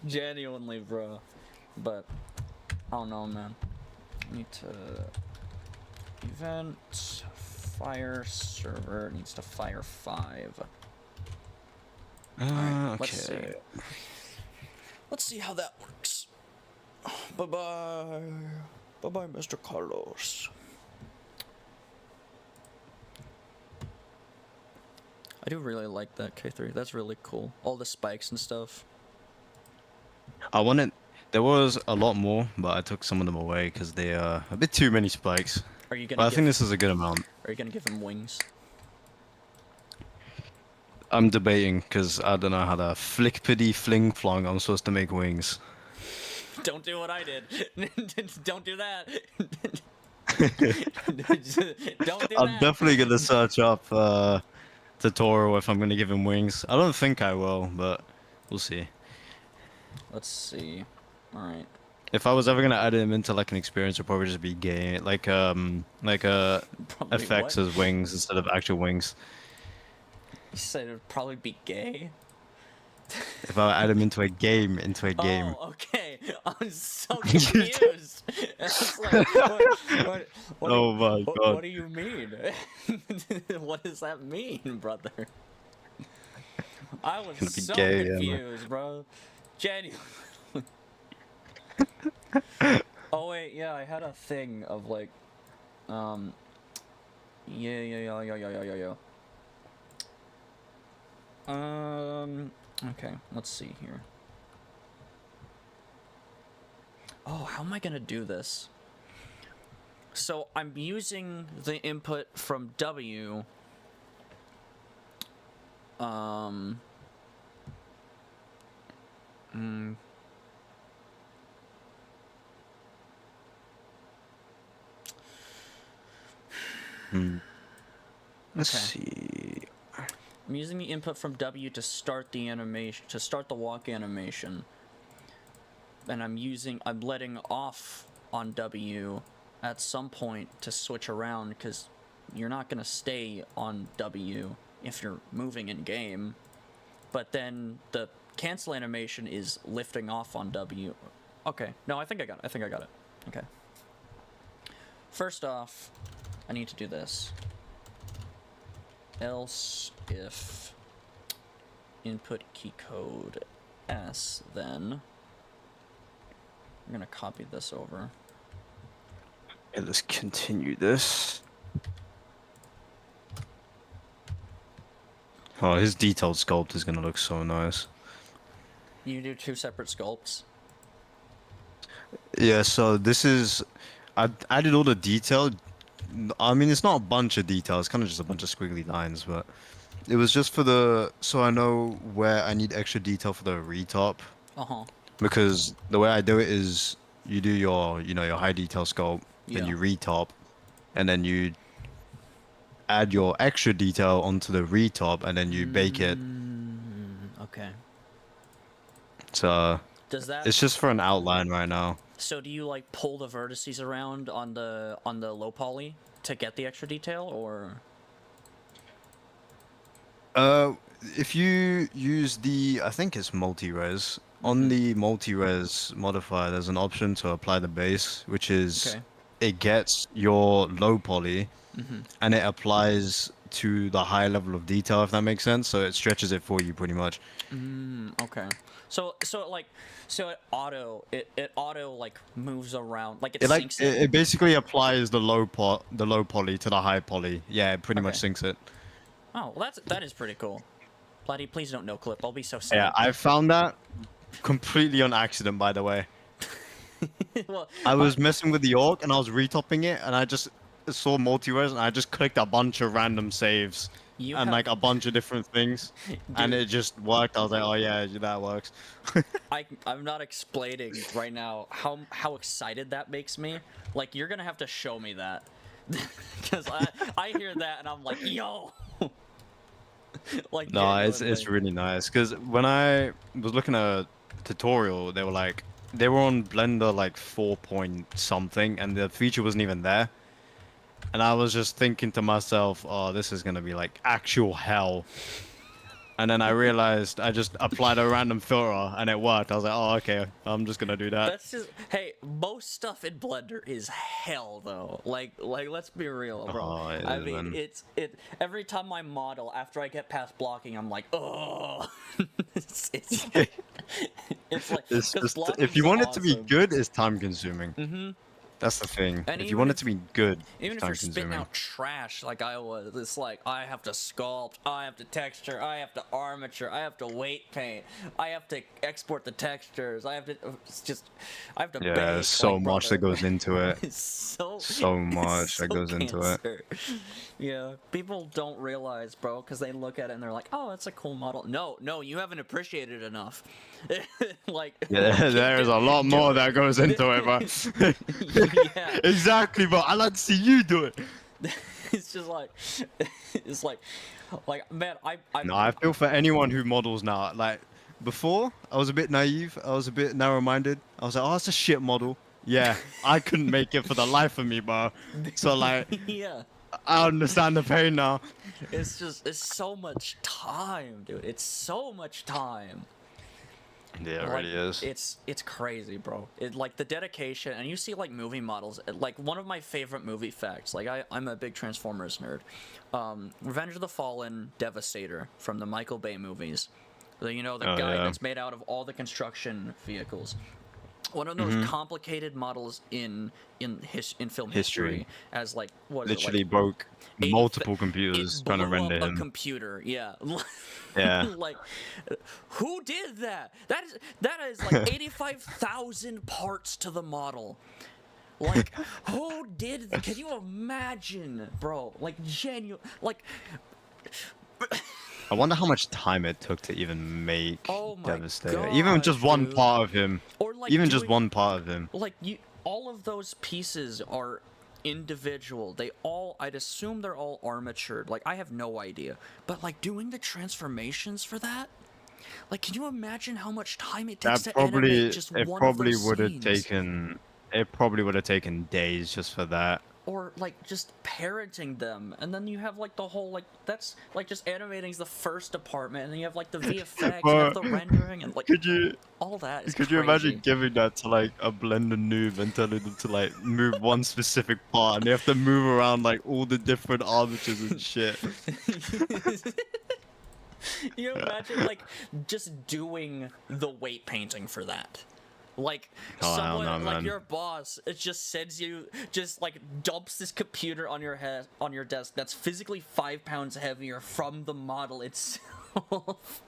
genuinely, bro. But I don't know, man. I need to event fire server needs to fire 5. Alright, let's see. Okay. Let's see how that works. Bye bye. Bye bye, Mr. Carlos. I do really like that K3. That's really cool. All the spikes and stuff. I wanted. There was a lot more, but I took some of them away because they are a bit too many spikes. Are you But gonna I think give this is a good amount. Are you gonna give him wings? I'm debating because I don't know how to flickpity fling flong. I'm supposed to make wings. Don't do what I did. Don't do that. Don't do I'm that. definitely gonna search up tutorial if I'm gonna give him wings. I don't think I will, but we'll see. Let's see. All right. If I was ever gonna add him into like an experience, it'd probably just be gay, like Probably effects what? as wings instead of actual wings. You said it would probably be gay. If I add him into a game, Oh, okay. I'm so confused. It's like, what Oh my god. what do you mean? What does that mean, brother? I was Gonna be so gay, yeah, man. confused, bro. Genuinely. Oh wait, yeah, I had a thing of like, yeah. Okay, let's see here. Oh, how am I gonna do this? So I'm using the input from W. Let's Okay. see. I'm using the input from W to start the animation, to start the walk animation. And I'm letting off on W at some point to switch around, because you're not gonna stay on W if you're moving in game. But then the cancel animation is lifting off on W. Okay, no, I think I got it. Okay. First off, I need to do this. Else if input key code S, then I'm gonna copy this over. Okay, let's continue this. Oh, his detailed sculpt is gonna look so nice. You do two separate sculpts. Yeah, so this is I added all the detail. I mean, it's not a bunch of details, kind of just a bunch of squiggly lines, but it was just for the so I know where I need extra detail for the retop Uh-huh. because the way I do it is you do your, your high detail sculpt, then Yeah. you retop, and then you add your extra detail onto the retop, and then you bake it. Okay. So Does that it's just for an outline right now. so do you like pull the vertices around on the low poly to get the extra detail or Uh, if you use I think it's multi-res. On the multi-res modifier, there's an option to apply the base, which is Okay. it gets your low poly and it applies to the high level of detail, if that makes sense. So it stretches it for you pretty much. Okay. So it like it auto like moves around like it It like syncs it, it. it basically applies the low poly to the high poly. Yeah, it pretty much Okay. syncs it. Oh, well that is pretty cool. Bloody, please don't no clip. I'll be so Yeah, sad. I found that completely on accident, by the way. Well, I was messing with the orc and I was retopping it and I just saw multi-res and I just clicked a bunch of random saves you and have like a bunch of different things and dude, it just worked. I was like, oh yeah, that works. I'm not explaining right now how excited that makes me. Like you're gonna have to show me that. Because I hear that and I'm like, yo. Like No, it's genuinely. really nice because when I was looking at a tutorial, they were on Blender like 4 point something and the feature wasn't even there. And I was just thinking to myself, oh, this is gonna be like actual hell. And then I realized I just applied a random filter and it worked. I was like, oh, okay, I'm just gonna do that. That's just hey, most stuff in Blender is hell though. Like let's be real, bro. Oh, it I is, mean, man. it every time I model after I get past blocking, I'm like, oh, it's it's like It's because just blocking if you is want it to be awesome. good, it's time consuming. That's the thing. And If you even want it if to be good, even it's if you're time spitting consuming. out trash like I was, it's like I have to sculpt, I have to texture, I have to armature, I have to weight paint, I have to export the textures, I have to I have to Yeah, bake. there's so Like, much that brother. goes into it. It's so So it's much that so goes into it. cancer. Yeah, people don't realize, bro, because they look at it and they're like, "Oh, that's a cool model." No, you haven't appreciated it enough. Like, Yeah, there's a lot more that goes into it, but yeah, exactly, but I like to see you do it. it's just like, it's like man, I No, I feel for anyone who models now. Like before, I was a bit naive. I was a bit narrow-minded. I was like, "Oh, it's a shit model." Yeah, I couldn't make it for the life of me, bro. So like, yeah. I understand the pain now. It's so much time, dude. It's so much time. Yeah, it Like, really is. it's crazy, bro. It like the dedication, and you see like movie models. Like one of my favorite movie facts. Like I'm a big Transformers nerd. Revenge of the Fallen, Devastator from the Michael Bay movies. The Oh guy yeah. that's made out of all the construction vehicles. One of the most complicated models in film history, as like what is Literally it, like broke 80 multiple it computers trying to blew render up a him. computer. Yeah. Yeah. Like, who did that? That is like 85,000 parts to the model. Like, who did? Can you imagine, bro? Like, like. I wonder how much time it took to even make Oh my Devastator. Even just gosh, one dude. part of him. Or like Even just doing- one part of him. Like all of those pieces are individual. I'd assume they're all armatured. Like I have no idea, but like doing the transformations for that. Like, can you imagine how much time it takes That to animate probably just it one probably of those would have scenes? taken it probably would have taken days just for that. Or like just parenting them, and then you have like the whole like that's like just animating's the first department, and then you have like the VFX, you have the rendering, and like Could you all that is could you imagine crazy. giving that to like a Blender noob and telling them to like move one specific part and they have to move around like all the different armatures and shit? You imagine like just doing the weight painting for that. Like Oh, I don't someone, know, like man. your boss, it just sends you, just like dumps this computer on your head, on your desk that's physically 5 pounds heavier from the model itself,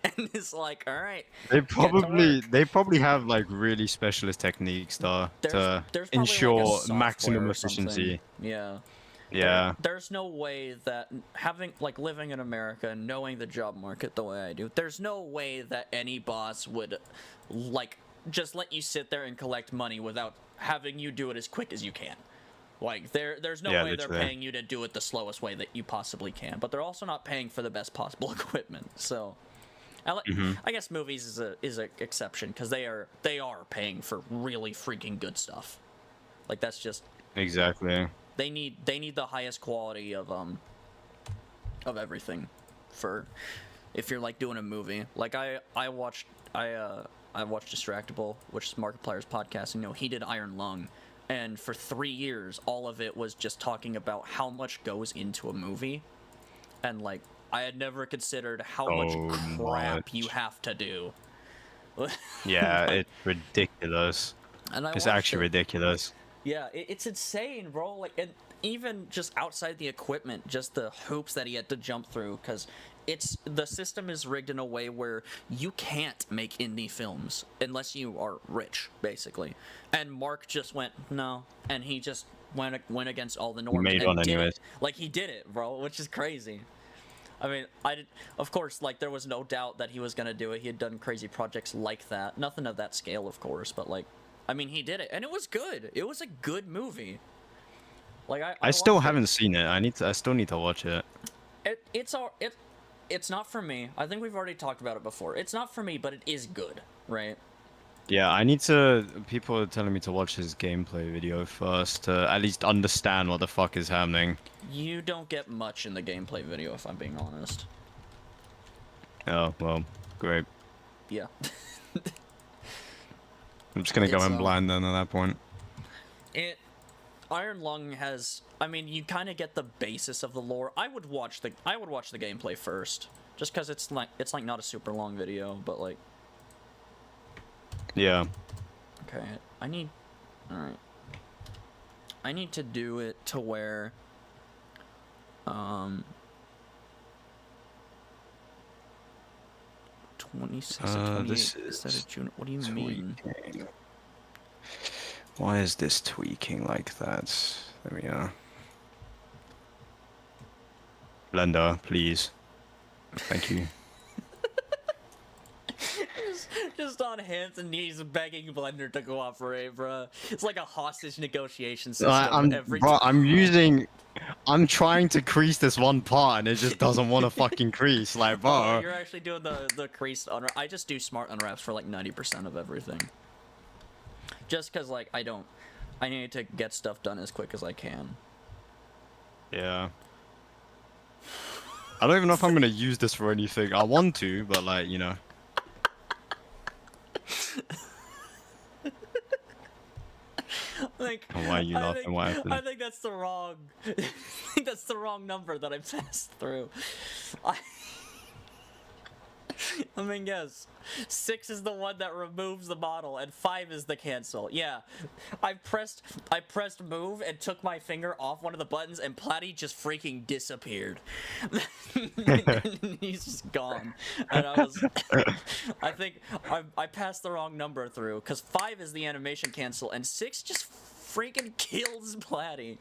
and it's like, all right, get to work. They probably have like really specialist techniques though There's to there's probably like a ensure software maximum or something. efficiency. Yeah. Yeah. There's no way that having like living in America and knowing the job market the way I do, there's no way that any boss would like just let you sit there and collect money without having you do it as quick as you can. Like there's no Yeah, way they're literally. paying you to do it the slowest way that you possibly can, but they're also not paying for the best possible equipment. So I guess movies is a exception because they are paying for really freaking good stuff. Like that's just Exactly. they need the highest quality of everything for if you're like doing a movie. Like I watched Distractable, which is Markiplier's podcast, and he did Iron Lung, and for 3 years all of it was just talking about how much goes into a movie, and like I had never considered how much So crap you much. have to do. Yeah, Like, it's ridiculous. and I It's watched actually it. ridiculous. Yeah, it's insane, bro. Like, and even just outside the equipment, just the hoops that he had to jump through, because the system is rigged in a way where you can't make indie films unless you are rich, basically. And Mark just went no, and he just went against all the He norms made and one did anyways. it. Like he did it, bro, which is crazy. I mean, of course, like there was no doubt that he was gonna do it. He had done crazy projects like that. Nothing of that scale, of course, but like. I mean, he did it, and it was good. It was a good movie. Like I I still watched it. haven't seen it. I still need to watch it. It's not for me. I think we've already talked about it before. It's not for me, but it is good, right? Yeah, I need to. People are telling me to watch his gameplay video first to at least understand what the fuck is happening. You don't get much in the gameplay video, if I'm being honest. Oh, well, great. Yeah. I'm just gonna go It's, in blind then at that point. It Iron Lung has. I mean, you kind of get the basis of the lore. I would watch the gameplay first, just because it's like not a super long video, but like. Yeah. Okay, I need. All right. I need to do it to where. 26 and 28 This instead is of June. What do you mean? tweaking. Why is this tweaking like that? There we are. Blender, please. Thank you. Just on hands and knees begging Blender to cooperate, bruh. It's like a hostage negotiation system every Bro, time. I'm trying to crease this one part and it just doesn't want to fucking crease. Like, Oh, bro. you're actually doing the creased unwrap. I just do smart unwraps for like 90% of everything. Just because, like, I need to get stuff done as quick as I can. Yeah. I don't even know if I'm gonna use this for anything. I want to, but like, you know. Like, Why are you laughing? What happened? I think that's the wrong. I think that's the wrong number that I passed through. I mean, yes. 6 is the one that removes the model, and 5 is the cancel. Yeah, I pressed move and took my finger off one of the buttons, and Platy just freaking disappeared. He's just gone. And I think I passed the wrong number through, because 5 is the animation cancel, and 6 just freaking kills Platy.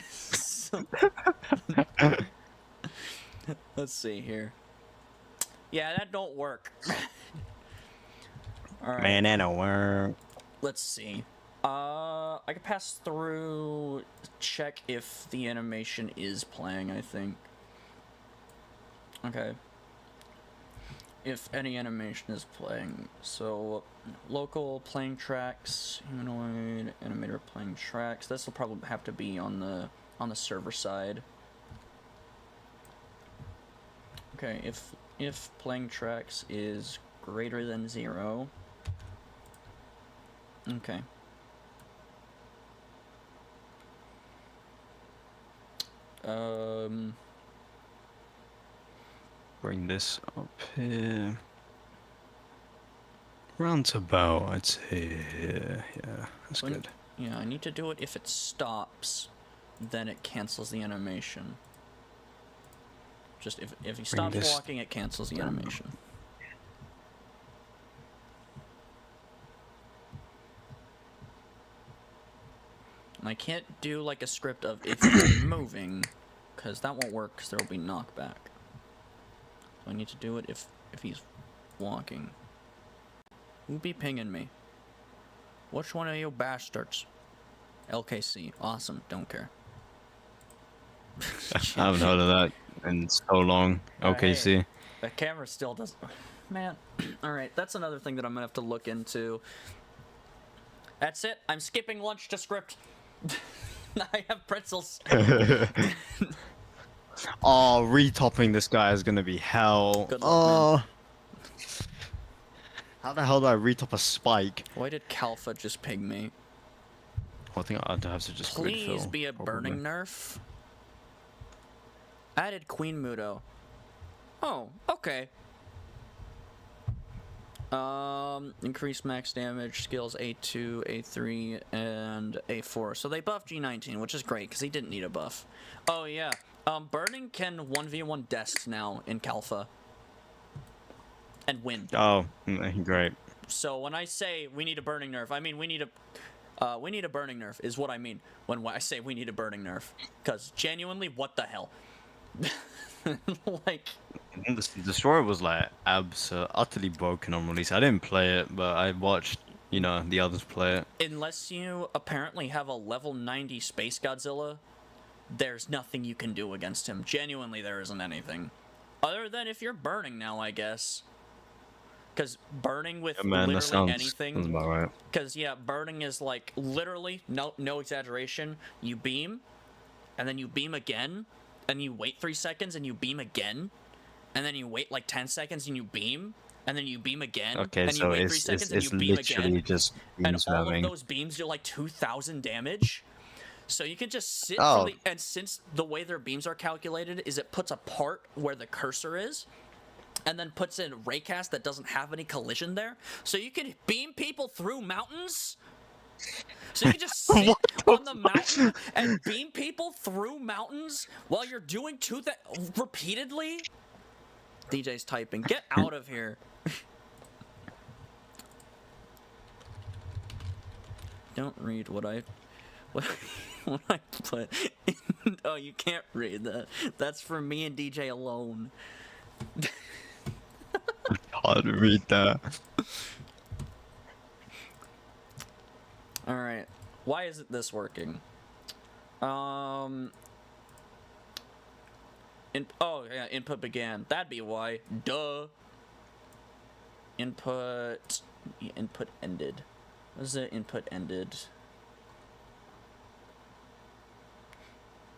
So, let's see here. Yeah, that don't work. All right. Man, that don't work. Let's see. I can pass through, check if the animation is playing, I think. Okay. If any animation is playing. So, local playing tracks, humanoid, animator playing tracks. This will probably have to be on the server side. Okay, if playing tracks is greater than 0. Okay. Bring this up here. Roundabout, I'd say. Yeah, that's When, good. yeah, I need to do it if it stops, then it cancels the animation. Just if he Bring stops this walking, it cancels the animation. And I can't do like a script of if he's moving, because that won't work because there will be knockback. So I need to do it if he's walking. Who be pinging me? Which one of you bastards? LKC. Awesome. Don't care. I haven't heard of that in so long. Hey, OKC. the camera still doesn't... Man. Alright, that's another thing that I'm gonna have to look into. That's it. I'm skipping lunch to script. I have pretzels. Oh, retopping this guy is gonna be hell. Good luck, man. How the hell do I retop a spike? Why did Kalfa just ping me? I think I'd have to just grid Please fill, be a probably. burning nerf. Added Queen Mudo. Oh, okay. Increased max damage, skills A2, A3, and A4. So they buffed G19, which is great, because he didn't need a buff. Oh, yeah. Burning can 1v1 desks now in Kalfa. And win. Oh, great. So when I say we need a burning nerf, I mean we need a burning nerf is what I mean when I say we need a burning nerf. Because genuinely, what the hell? Like... The Destroyer was like utterly broken on release. I didn't play it, but I watched, the others play it. Unless you apparently have a level 90 Space Godzilla, there's nothing you can do against him. Genuinely, there isn't anything. Other than if you're burning now, I guess. Because burning with literally anything... Sounds about right. Because, yeah, burning is like, literally, no exaggeration, you beam, and then you beam again, and you wait 3 seconds, and you beam again, and then you wait like 10 seconds, and you beam, and then you beam again, Okay, and you so wait 3 seconds, and you beam again. Just And all spamming. of those beams do like 2,000 damage. So you can just sit Oh. for the... And since the way their beams are calculated is it puts a part where the cursor is, and then puts in raycast that doesn't have any collision there. So you can beam people through mountains. So you can just sit on the mountain and beam people through mountains while you're doing repeatedly? DJ's typing. Get out of here. Don't read what I put. Oh, you can't read that. That's for me and DJ alone. Hard to read that. Alright. Why isn't this working? Oh, yeah, input began. That'd be why. Duh. Input ended. What is it? Input ended.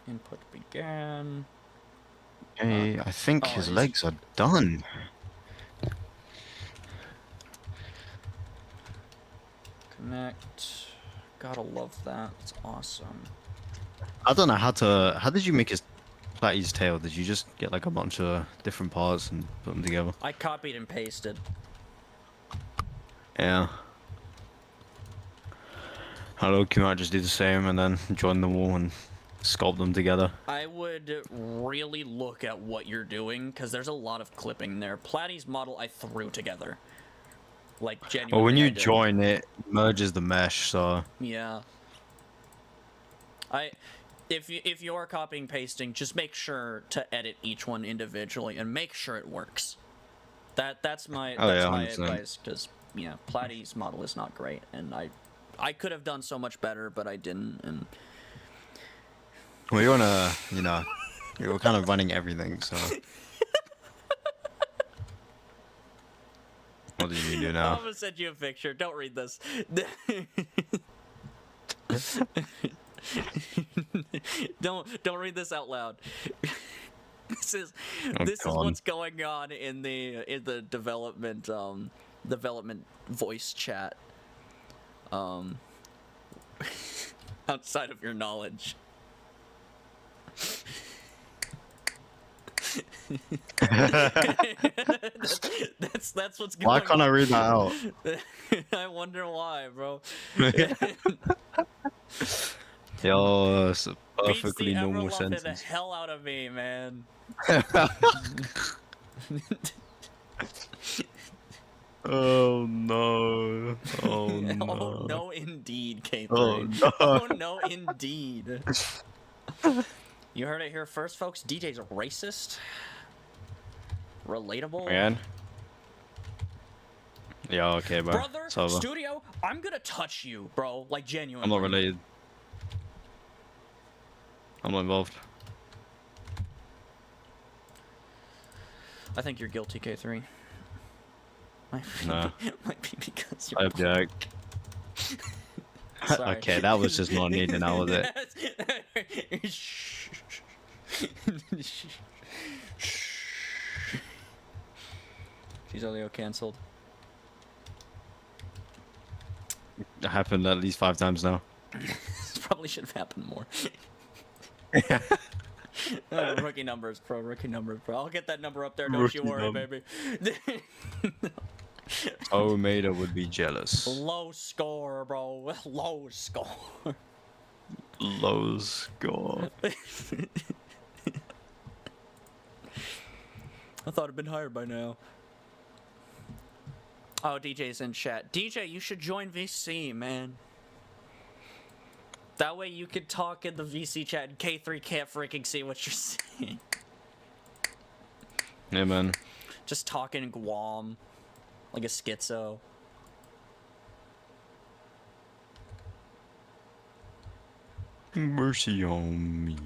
Input began. Hey, I think his he's- legs are done. Connect. Gotta love that. It's awesome. I don't know how did you make his Platy's tail? Did you just get like a bunch of different parts and put them together? I copied and pasted. Yeah. Hello, can I just do the same and then join the wall and sculpt them together? I would really look at what you're doing, because there's a lot of clipping there. Platy's model I threw together. Like, genuinely. Well, when I you did. join it, merges the mesh, so... Yeah. If you are copying pasting, just make sure to edit each one individually and make sure it works. That's my yeah, 100%. advice, because yeah, Platy's model is not great, and I could have done so much better, but I didn't. And Well, you wanna, you were kind of running everything, so... What did you do I'm now? gonna send you a picture. Don't read this. Don't read this out loud. This is God. what's going on in the development voice chat. Outside of your knowledge. that's what's Why going can't I on. read that out? I wonder why, bro. Yo, it's a Beats perfectly the ever normal loving sentence. hell out of me, man. Oh no. Oh Oh no. no, indeed, K3. Oh no. Oh no, indeed. You heard it here first, folks. DJ's a racist. Relatable. Man. Yeah, okay, bro. Brother, It's over. studio, I'm gonna touch you, bro. Like, genuinely. I'm not related. I'm not involved. I think you're guilty, K3. Nah. Might be because you're I object. Sorry. Okay, that was just not needed now, was it? She's audio cancelled. It happened at least 5 times now. This probably should have happened more. Rookie numbers, bro. Rookie numbers, bro. I'll get that number up there. Don't you worry, baby. Omeda would be jealous. Low score, bro. Low score. Low score. I thought it'd been higher by now. Oh, DJ's in chat. DJ, you should join VC, man. That way you could talk in the VC chat and K3 can't freaking see what you're saying. Yeah, man. Just talking in Guam. Like a schizo. Mercy on me.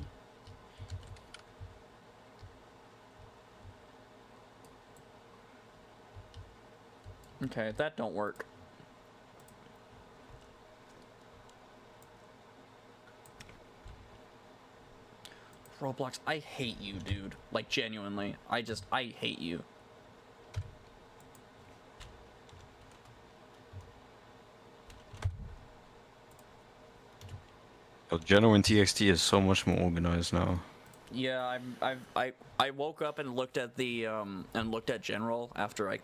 Okay, that don't work. Roblox, I hate you, dude. Like, genuinely. I hate you. Genuine TXT is so much more organized now. Yeah, I woke up and looked at the looked at General after I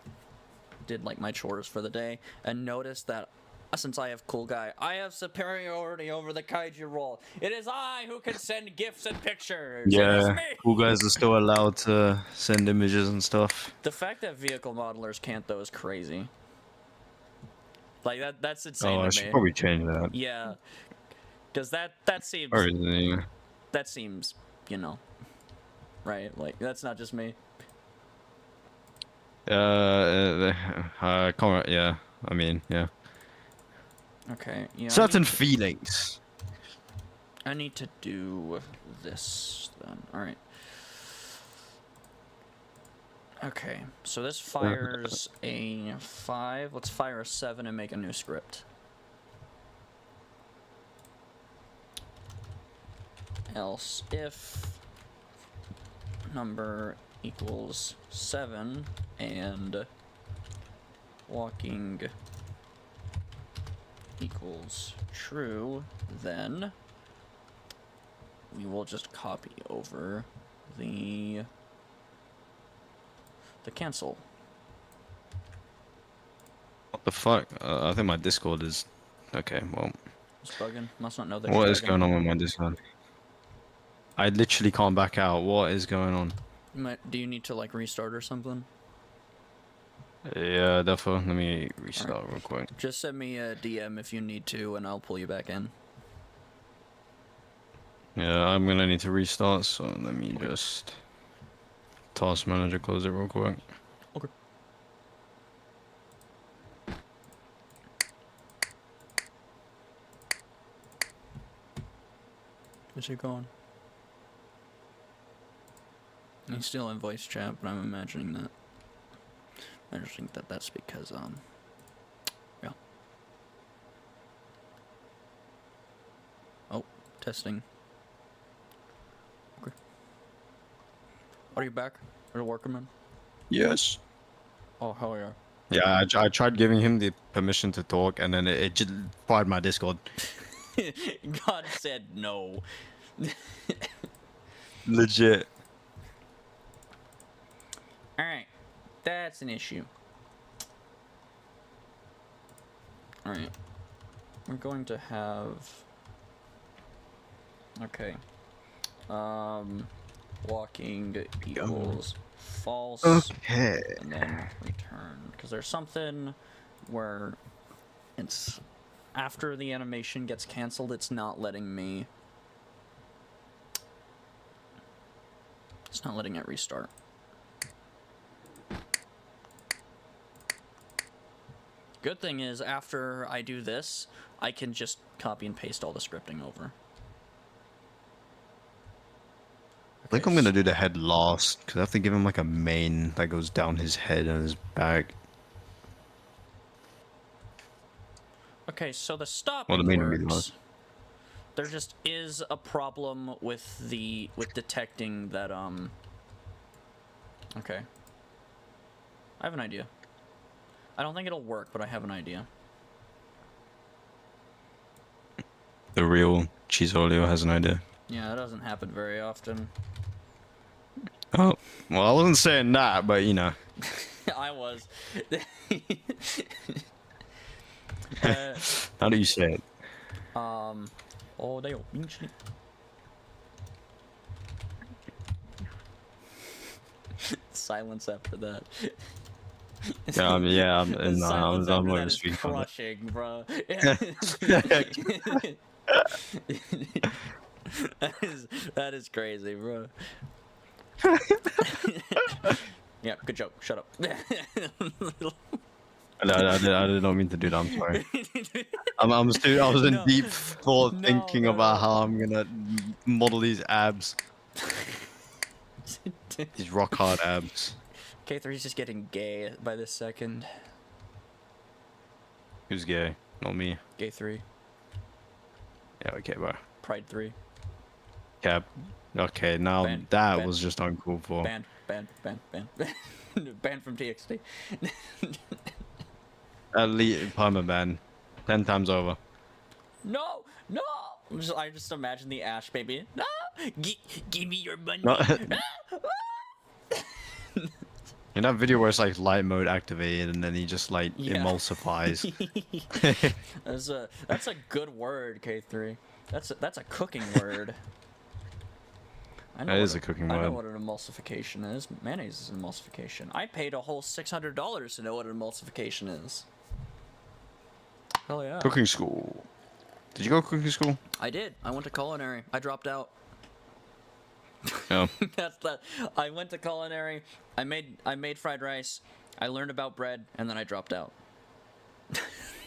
did like my chores for the day and noticed that since I have Cool Guy, I have superiority over the Kaiju role. It is I who can send gifs and pictures. It is Yeah, me. cool guys are still allowed to send images and stuff. The fact that vehicle modelers can't though is crazy. Like that's insane Oh, I to should me. probably change that. Yeah, because that seems Or is it? that seems, you know, right? Like that's not just me. Comment, yeah. I mean, yeah. Okay. Yeah. Certain feelings. I need to do this then. All right. Okay. So this fires a 5. Let's fire a 7 and make a new script. Else if number equals 7 and walking equals true, then we will just copy over the cancel. What the fuck? I think my Discord is... Okay, well... It's bugging. Must not know that. What is going on with my Discord? I literally can't back out. What is going on? Do you need to like restart or something? Yeah, definitely. Let me restart real quick. Just send me a DM if you need to, and I'll pull you back in. Yeah, I'm gonna need to restart, so let me just... Task manager close it real quick. Okay. Where's he going? He's still in voice chat, but I'm imagining that. I just think that that's because, yeah. Oh, testing. Okay. Are you back? Are you working, man? Yes. Oh, hell yeah. Yeah, I tried giving him the permission to talk, and then it just fired my Discord. God said no. Legit. Alright. That's an issue. Alright. We're going to have... Okay. Walking equals false. Okay. And then return. Because there's something where it's... After the animation gets cancelled, it's not letting me... It's not letting it restart. Good thing is, after I do this, I can just copy and paste all the scripting over. I think I'm gonna do the head last, because I have to give him like a mane that goes down his head and his back. Okay, so the Well, stopping the mane would be the works. last. There just is a problem with detecting that, Okay. I have an idea. I don't think it'll work, but I have an idea. The real Chisolio has an idea. Yeah, that doesn't happen very often. Oh, well, I wasn't saying that, but you know. I was. How do you say it? Oh, they ancient. Silence after that. Yeah, I'm The silence I'm after not that is speaking on it. crushing, bro. That is crazy, bro. Yeah, good joke. Shut up. No, I did not mean to do that. I'm sorry. I was in No. deep thought No, thinking no, about no. how I'm gonna model these abs, these rock hard abs. K3's just getting gay by the second. Who's gay? Not me. Gay 3. Yeah, okay, bro. Pride 3. Cap. Okay, now Ban, that ban, was just uncalled for. Banned. Banned from TXT. Elite permaban. 10 times over. No! No! I just imagine the Ash baby. No! Give me your money! No. No! In that video where it's like light mode activated and then he just like Yeah. emulsifies. That's a good word, K3. That's a cooking word. I know That is what a cooking I know word. what an emulsification is. Mayonnaise is an emulsification. I paid a whole $600 to know what an emulsification is. Hell yeah. Cooking school. Did you go to cooking school? I did. I went to culinary. I dropped out. No. That's the. I went to culinary. I made fried rice. I learned about bread, and then I dropped out.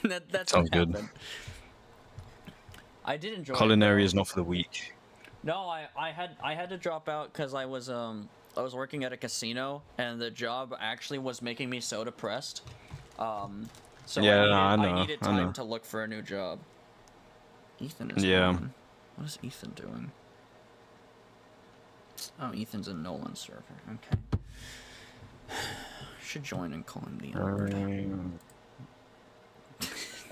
That's Sounds what good. happened. I did enjoy Culinary it, is not for the weak. No, I had to drop out because I was working at a casino, and the job actually was making me so depressed. So Yeah, I no, I needed know. time to look for a new job. Ethan is Yeah. on. What is Ethan doing? Oh, Ethan's in Nolan's server. Okay. Should join and call him the N-word.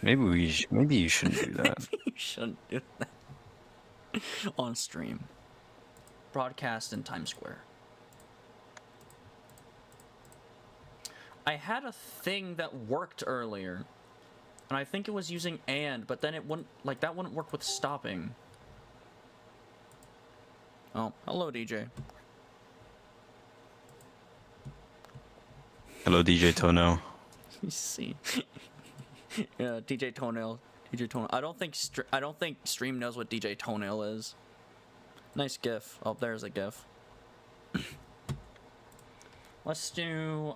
Maybe you shouldn't do that. You shouldn't do that. On stream. Broadcast in Times Square. I had a thing that worked earlier. And I think it was using and, but then it wouldn't, like, that wouldn't work with stopping. Oh, hello, DJ. Hello, DJ Toenail. You see. Yeah, DJ Toenail. DJ Toenail. I don't think Stream knows what DJ Toenail is. Nice GIF. Oh, there's a GIF. Let's do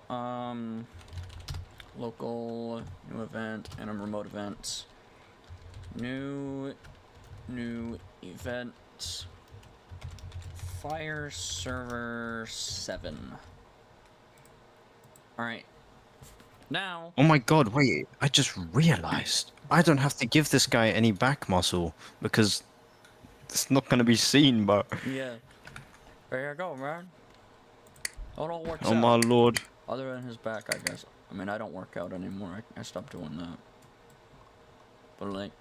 local new event and a remote event. New event. Fire server 7. All right. Now. Oh my god, wait, I just realized I don't have to give this guy any back muscle because it's not gonna be seen, but Yeah. There you go, man. It all works oh out. my lord. Other than his back, I guess. I mean, I don't work out anymore. I stopped doing that. But, like,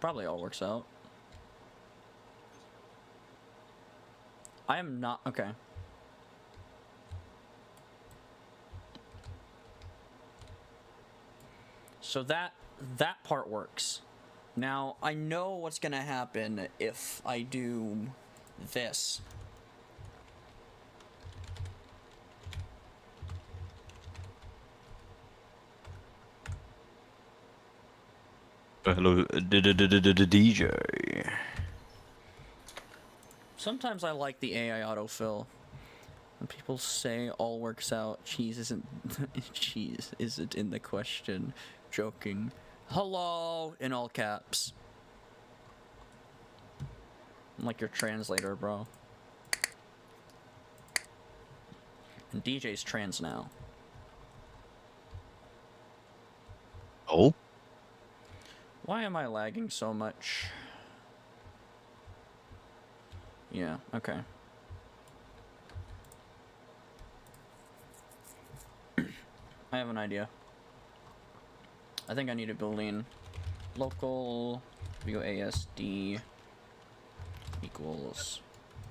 probably all works out. I am not... Okay. So that part works. Now, I know what's gonna happen if I do this. Hello, DJ. Sometimes I like the AI autofill. When people say all works out, cheese isn't cheese isn't in the question. Joking. Hello in all caps. I'm like your translator, bro. And DJ's trans now. Oh? Why am I lagging so much? Yeah, okay. I have an idea. I think I need a Boolean. Local WASD equals...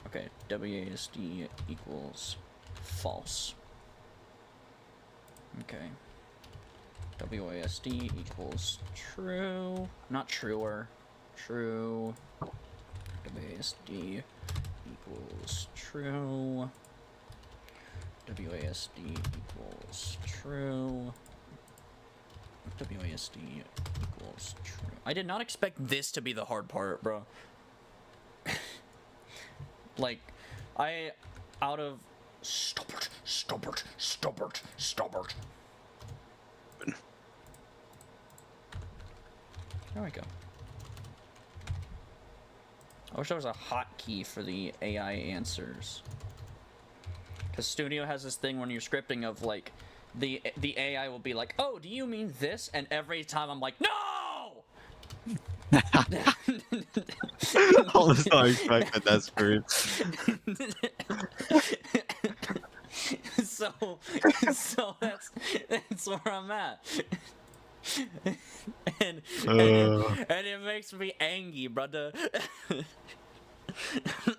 Okay, WASD equals false. Okay. WASD equals true. Not truer. True. WASD equals true. WASD equals true. WASD equals true. I did not expect this to be the hard part, bro. Like, out of stubborn. There we go. I wish there was a hotkey for the AI answers. Because Studio has this thing when you're scripting of like, the AI will be like, oh, do you mean this? And every time I'm like, no! I was not expecting that scream. so that's where I'm at. and it makes me angry, brother.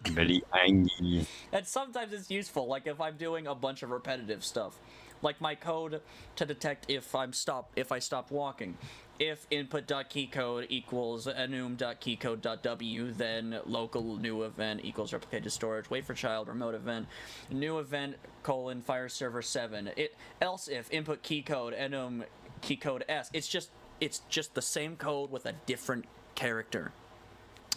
Very angry. And sometimes it's useful, like if I'm doing a bunch of repetitive stuff, like my code to detect if I stop walking. If input.keycode equals enum.keycode.w, then local new event equals replicated storage, wait for child, remote event, new event, fire server 7. Else if input keycode enum keycode s. It's just the same code with a different character.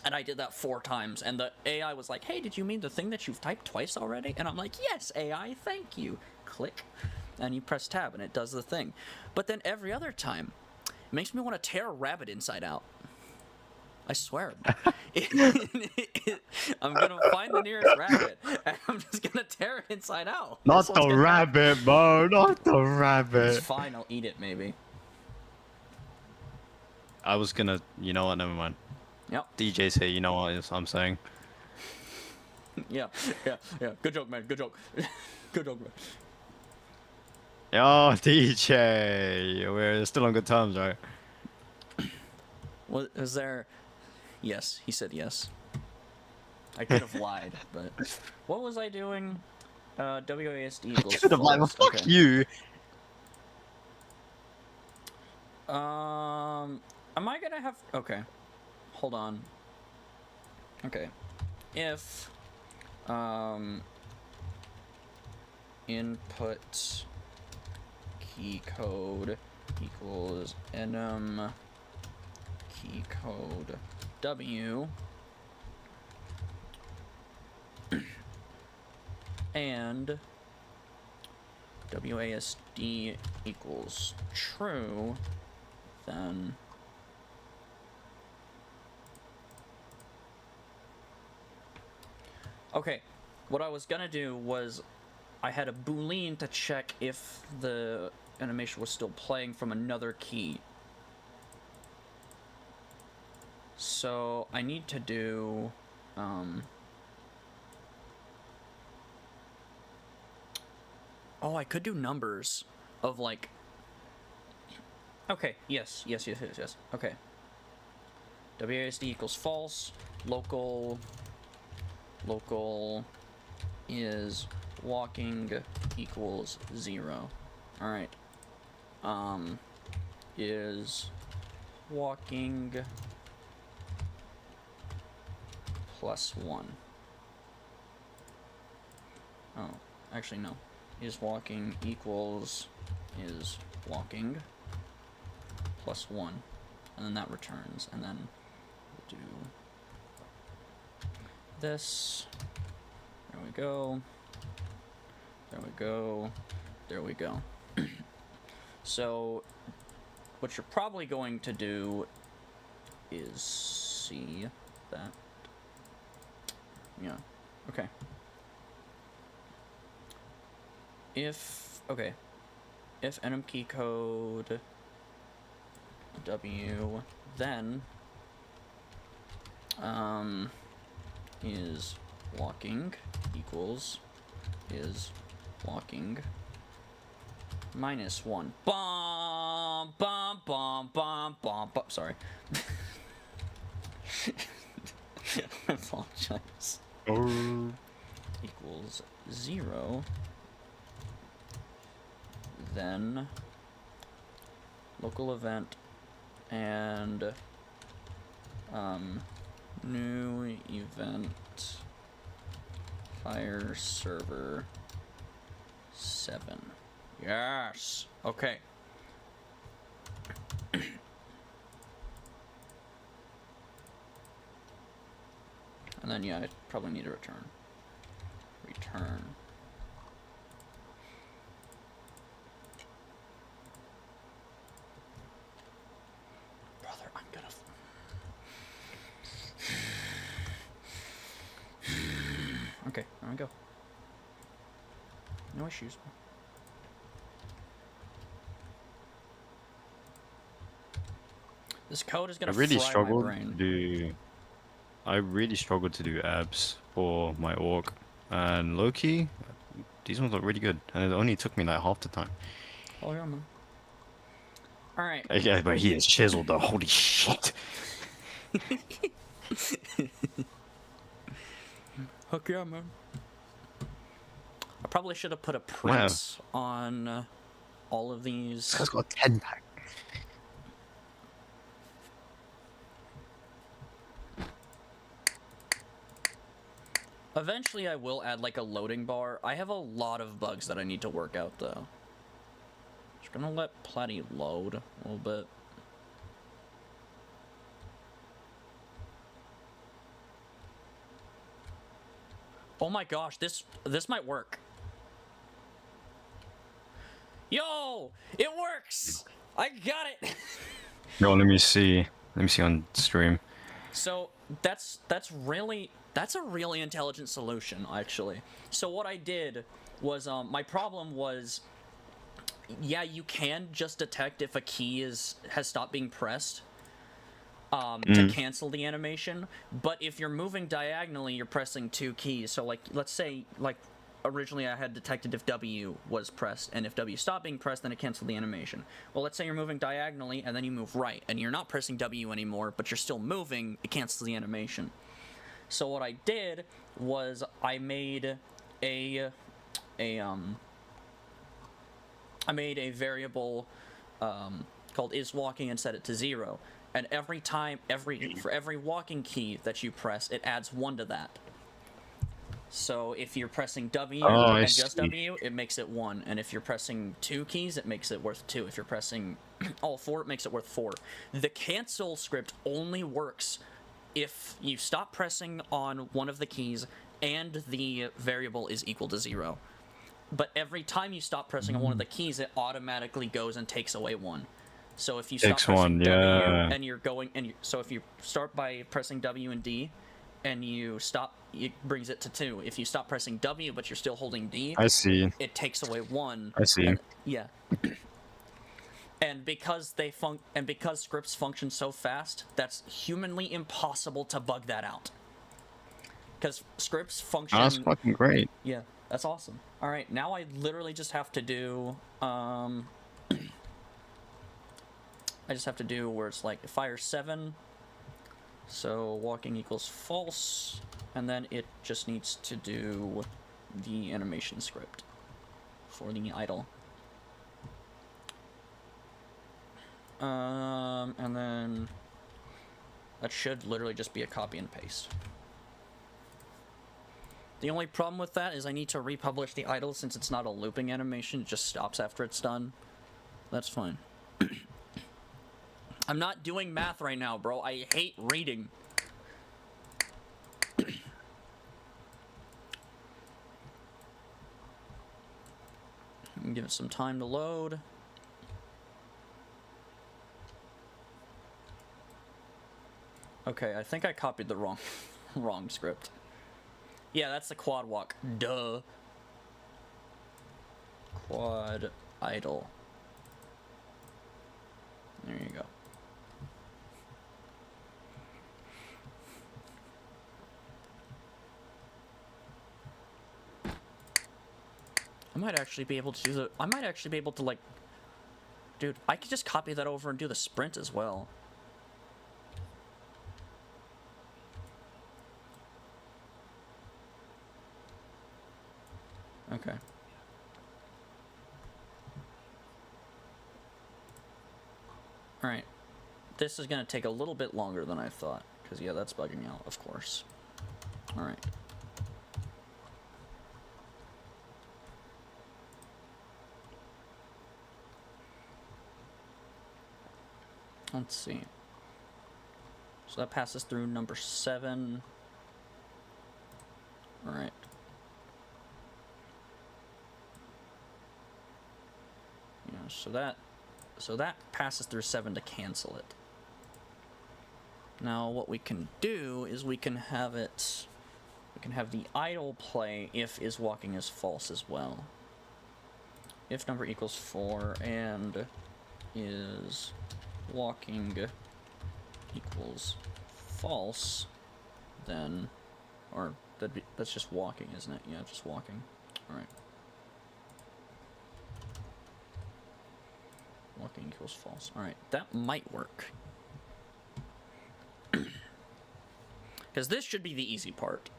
And I did that 4 times, and the AI was like, hey, did you mean the thing that you've typed twice already? And I'm like, yes, AI, thank you. Click. And you press tab, and it does the thing. But then every other time, it makes me want to tear a rabbit inside out. I swear. I'm going to find the nearest rabbit, and I'm just going to tear it inside out. Not the rabbit, bro. Not the rabbit. It's fine, I'll eat it, maybe. I was gonna... You know what? Never mind. Yep. DJ's here, you know what I'm saying. Yeah. Good joke, man. Good joke. Good joke, man. Yo, DJ! We're still on good terms, right? Was there... Yes, he said yes. I could have lied, but... What was I doing? WASD equals I could have lied, well, fuck okay. you! Am I gonna have... Okay. Hold on. Okay. If... input key code equals enum key code w and WASD equals true, then okay, what I was gonna do was I had a Boolean to check if the animation was still playing from another key. So I need to do oh, I could do numbers of like okay, yes. Okay. WASD equals false, local is walking equals 0. Alright. is walking +1. Oh, actually no. Is walking equals is walking +1. And then that returns. And then we'll do this. There we go. There we go. There we go. So, what you're probably going to do is see that. Yeah. Okay. If enum key code W, then is walking equals is walking -1. Bum bum bum bum bum bum. Sorry. I apologize. Equals 0. Then local event and new event fire server 7. Yes. Okay. And then yeah, I probably need a return. Return. Brother, I'm gonna. Okay, there we go. No issues. This code is gonna fry my brain. I really struggled to do abs for my orc, and low-key, these ones look really good, and it only took me like half the time. Oh yeah, man. All right. Yeah, but he is chiseled though. Holy shit. Heck yeah, man. I probably should have put a print on all of these. This guy's got a 10-pack. Eventually I will add like a loading bar. I have a lot of bugs that I need to work out though. Just gonna let Platy load a little bit. Oh my gosh, this might work. Yo, it works! I got it! Yo, let me see. Let me see on stream. So that's a really intelligent solution, actually. So what I did was, my problem was, yeah, you can just detect if a key has stopped being pressed to cancel the animation, but if you're moving diagonally, you're pressing 2 keys. So like, let's say, like, originally I had detected if W was pressed, and if W stopped being pressed, then it canceled the animation. Well, let's say you're moving diagonally, and then you move right, and you're not pressing W anymore, but you're still moving, it cancels the animation. So what I did was I made a variable called isWalking and set it to 0. And every time, for every walking key that you press, it adds 1 to that. So if you're pressing W and just W, it makes it 1. And if you're pressing 2 keys, it makes it worth 2. If you're pressing all 4, it makes it worth 4. The cancel script only works if you stop pressing on one of the keys and the variable is equal to 0. But every time you stop pressing on one of the keys, it automatically goes and takes away 1. So if you stop pressing W and you're going, so if you start by pressing W and D, and you stop, it brings it to 2. If you stop pressing W but you're still holding D, I see. It takes away 1. I see. And, yeah. And because because scripts function so fast, that's humanly impossible to bug that out. Because scripts function. Oh, that's fucking great. Yeah, that's awesome. All right, now I literally just have to do. I just have to do where it's like fire 7. So walking equals false, and then it just needs to do the animation script for the idle. And then that should literally just be a copy and paste. The only problem with that is I need to republish the idle since it's not a looping animation. It just stops after it's done. That's fine. I'm not doing math right now, bro. I hate reading. Give it some time to load. Okay, I think I copied the wrong script. Yeah, that's the quad walk. Duh. Quad idle. There you go. I might actually be able to do the... I might actually be able to, like... Dude, I could just copy that over and do the sprint as well. Okay. Alright. This is going to take a little bit longer than I thought. Because, yeah, that's bugging out, of course. Alright. Let's see. So that passes through number 7. Alright. Yeah, so that passes through 7 to cancel it. Now what we can do is we can have the idle play if is walking is false as well. If number equals 4 and is walking equals false, then, or that's just walking, isn't it? Yeah, just walking. Alright. Walking equals false. Alright, that might work. Because this should be the easy part.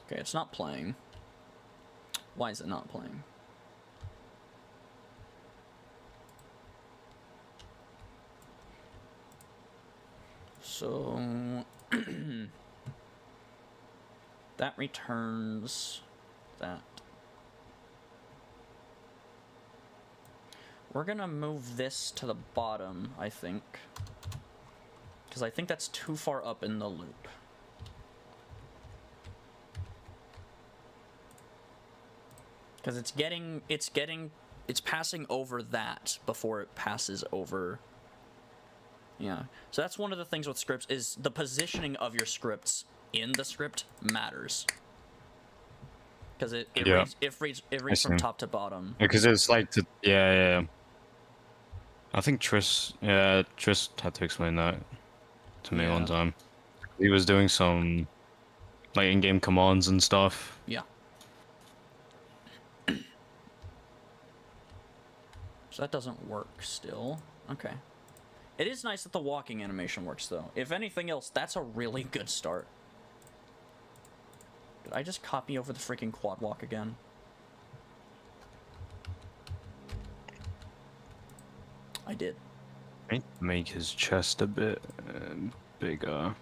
Okay, it's not playing. Why is it not playing? So that returns that. We're gonna move this to the bottom, I think. Because I think that's too far up in the loop. Because it's passing over that before it passes over. Yeah. So that's one of the things with scripts is the positioning of your scripts in the script matters. Because it reads from top to bottom. Because it's like, yeah. I think Tris had to explain that to me one time. He was doing some, like, in-game commands and stuff. Yeah. So that doesn't work still. Okay. It is nice that the walking animation works, though. If anything else, that's a really good start. Did I just copy over the freaking quad walk again? I did. Make his chest a bit bigger.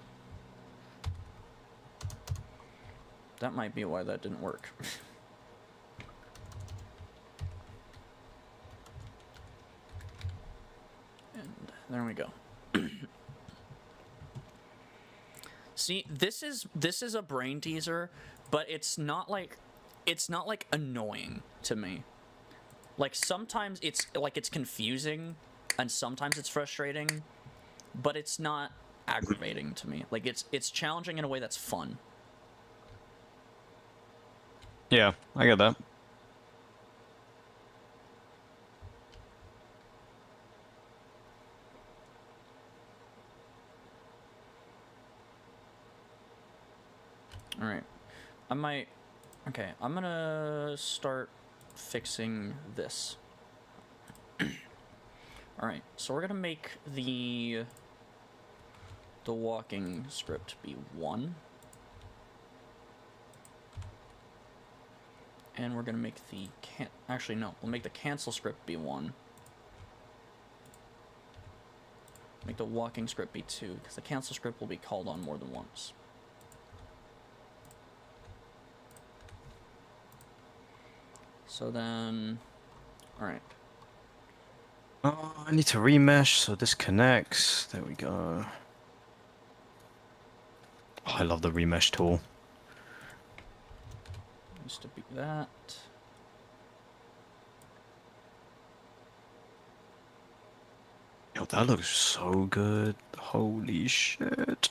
That might be why that didn't work. And there we go. See, this is a brain teaser, but it's not like annoying to me. Like sometimes it's confusing and sometimes it's frustrating, but it's not aggravating to me. Like it's challenging in a way that's fun. Yeah, I get that. Alright. Okay, I'm gonna start fixing this. Alright, so we're gonna make the the walking script be 1. And we're gonna make the actually no, we'll make the cancel script be 1. Make the walking script be 2, because the cancel script will be called on more than once. So then, alright. Oh, I need to remesh so this connects. There we go. Oh, I love the remesh tool. Needs to be that. Yo, that looks so good. Holy shit.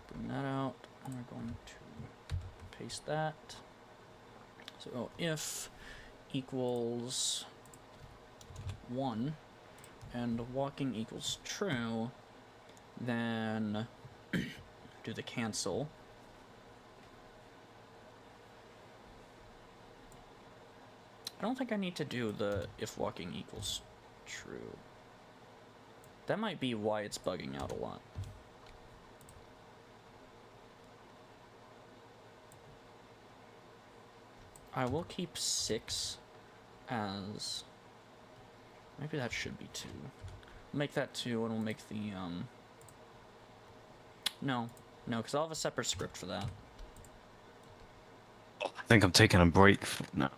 Bring that out, and we're going to paste that. So if equals 1 and walking equals true, then do the cancel. I don't think I need to do the if walking equals true. That might be why it's bugging out a lot. I will keep 6 as... Maybe that should be 2. We'll make that 2 and we'll make the, No, because I'll have a separate script for that. I think I'm taking a break. No.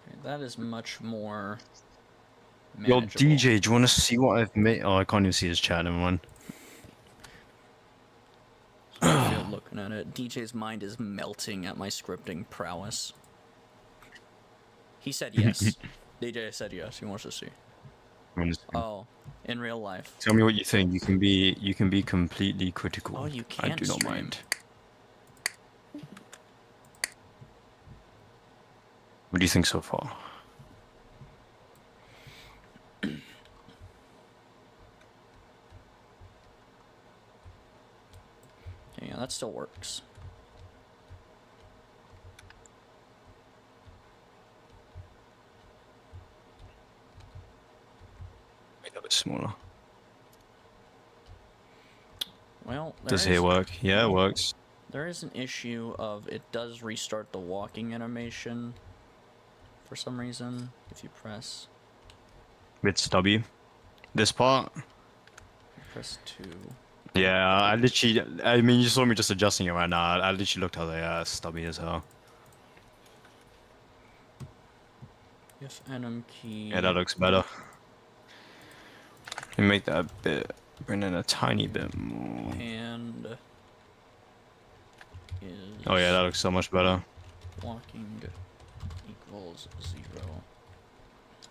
Okay, that is much more Yo, manageable. DJ, do you want to see what I've made? Oh, I can't even see his chat, never mind. I feel looking at it. DJ's mind is melting at my scripting prowess. He said yes. DJ said yes. He wants to see. Oh, in real life. Tell me what you think. You can be completely critical. Oh, you can I do not stream. mind. What do you think so far? Yeah, that still works. Make that a bit smaller. Well, Does it work? Yeah, it works. There is an issue of it does restart the walking animation for some reason if you press. With W. This part. Press 2. Yeah, I mean, you saw me just adjusting it right now. I literally looked at it, yeah, it's stubby as hell. If enum key. Yeah, that looks better. You make that a bit, bring in a tiny bit more. And is Oh yeah, that looks so much better. walking equals 0.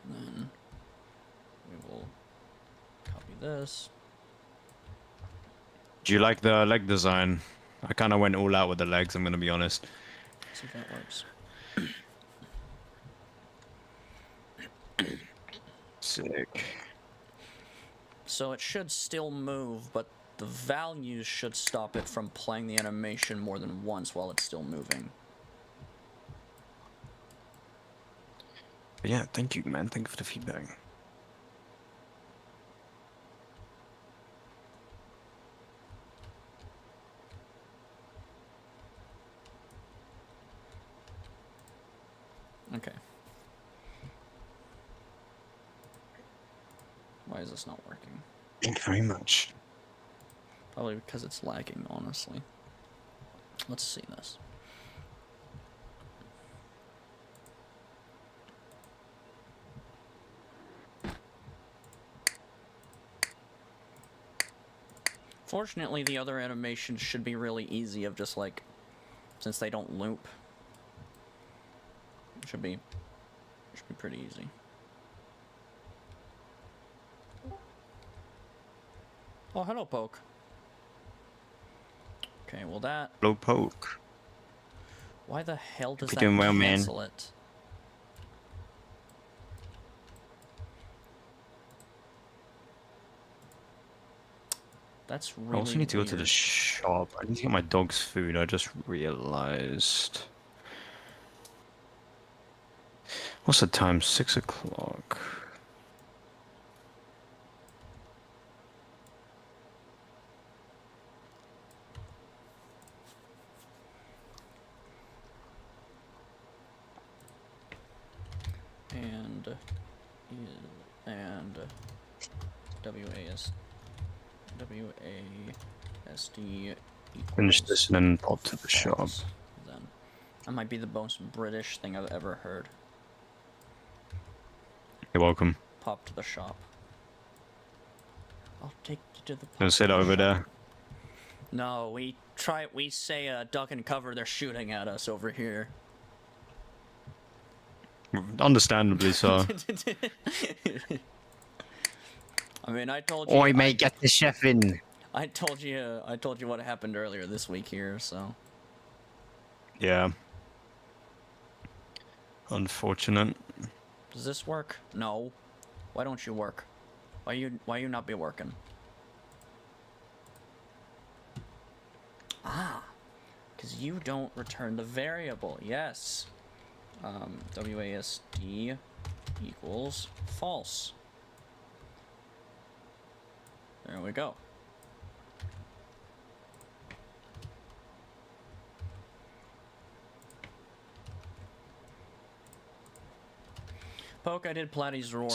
And then we will copy this. Do you like the leg design? I kind of went all out with the legs, I'm gonna be honest. See if that works. Sick. So it should still move, but the values should stop it from playing the animation more than once while it's still moving. But yeah, thank you, man. Thank you for the feedback. Okay. Why is this not working? Thank you very much. Probably because it's lagging, honestly. Let's see this. Fortunately, the other animations should be really easy of just like, since they don't loop. It should be pretty easy. Oh, hello, Poke. Okay, well that... Hello, Poke. Why the hell does You're that doing well, man. cancel it? That's I really also need to go to the weird. shop. I need to get my dog's food. I just realized. What's the time? 6 o'clock. And and WAS WASD Finish equals this and then pop to the shop. false. Then that might be the most British thing I've ever heard. You're welcome. Pop to the shop. I'll take you to the pop. Gonna sit over there. No, we say duck and cover, they're shooting at us over here. Understandably so. I mean, I told you. Oi, mate, get the chef in. I told you what happened earlier this week here, so. Yeah. Unfortunate. Does this work? No. Why don't you work? Why you not be working? Ah, because you don't return the variable. Yes. WASD equals false. There we go. Poke, I did Platty's roar.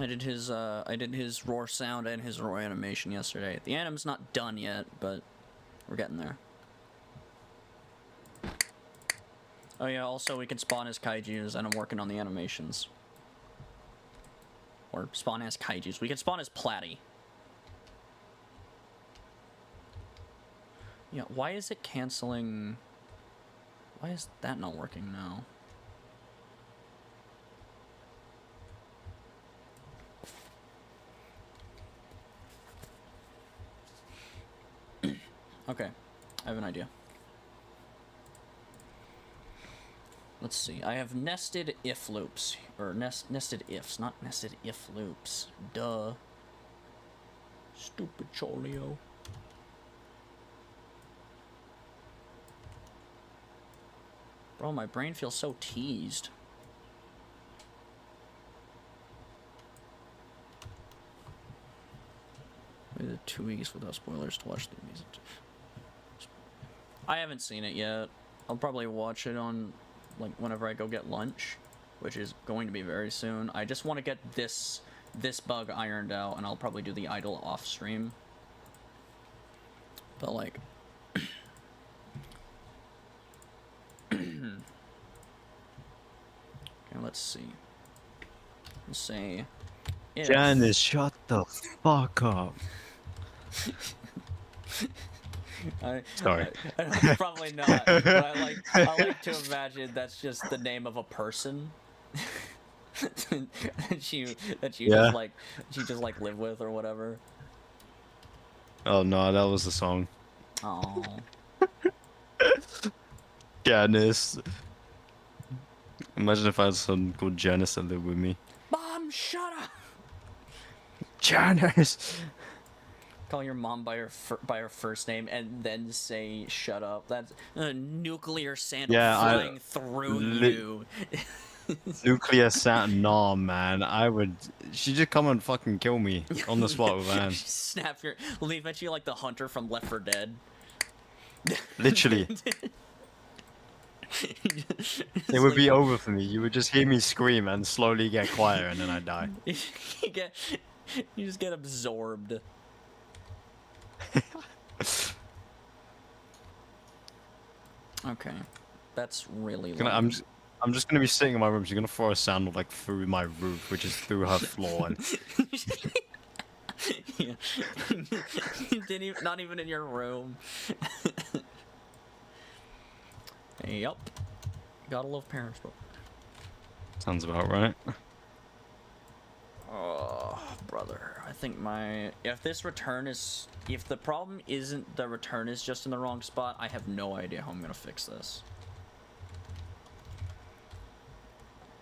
I did his roar sound and his roar animation yesterday. The anim's not done yet, but we're getting there. Oh yeah, also we can spawn as kaijus, and I'm working on the animations. Or spawn as kaijus. We can spawn as Platty. Yeah, why is it canceling? Why is that not working now? Okay, I have an idea. Let's see. I have nested if loops, or nested ifs, not nested if loops. Duh. Stupid Cholio. Bro, my brain feels so teased. Maybe the 2 weeks without spoilers to watch the music. I haven't seen it yet. I'll probably watch it on, like, whenever I go get lunch, which is going to be very soon. I just want to get this bug ironed out, and I'll probably do the idle off stream. But like, okay, let's see. Let's say, if... Janice, shut the fuck up. Sorry. Probably not. But I like to imagine that's just the name of a person that you Yeah. just like live with or whatever. Oh no, that was the song. Oh. Janice. Imagine if I had someone called Janice that lived with me. Mom, shut up. Janice. Call your mom by her first name and then say shut up. That's a nuclear sandal flying through you. Nuclear sound. Nah, man. She'd just come and fucking kill me on the spot with a hand. Snap your. Leave at you like the hunter from Left 4 Dead. Literally. It would be over for me. You would just hear me scream and slowly get quieter, and then I'd die. You just get absorbed. Okay, that's really. I'm just gonna be sitting in my room. She's gonna throw a sandal like through my roof, which is through her floor. And... Yeah. Not even in your room. Yup. Gotta love parents, bro. Sounds about right. Oh, brother. I think if the problem isn't the return is just in the wrong spot, I have no idea how I'm gonna fix this.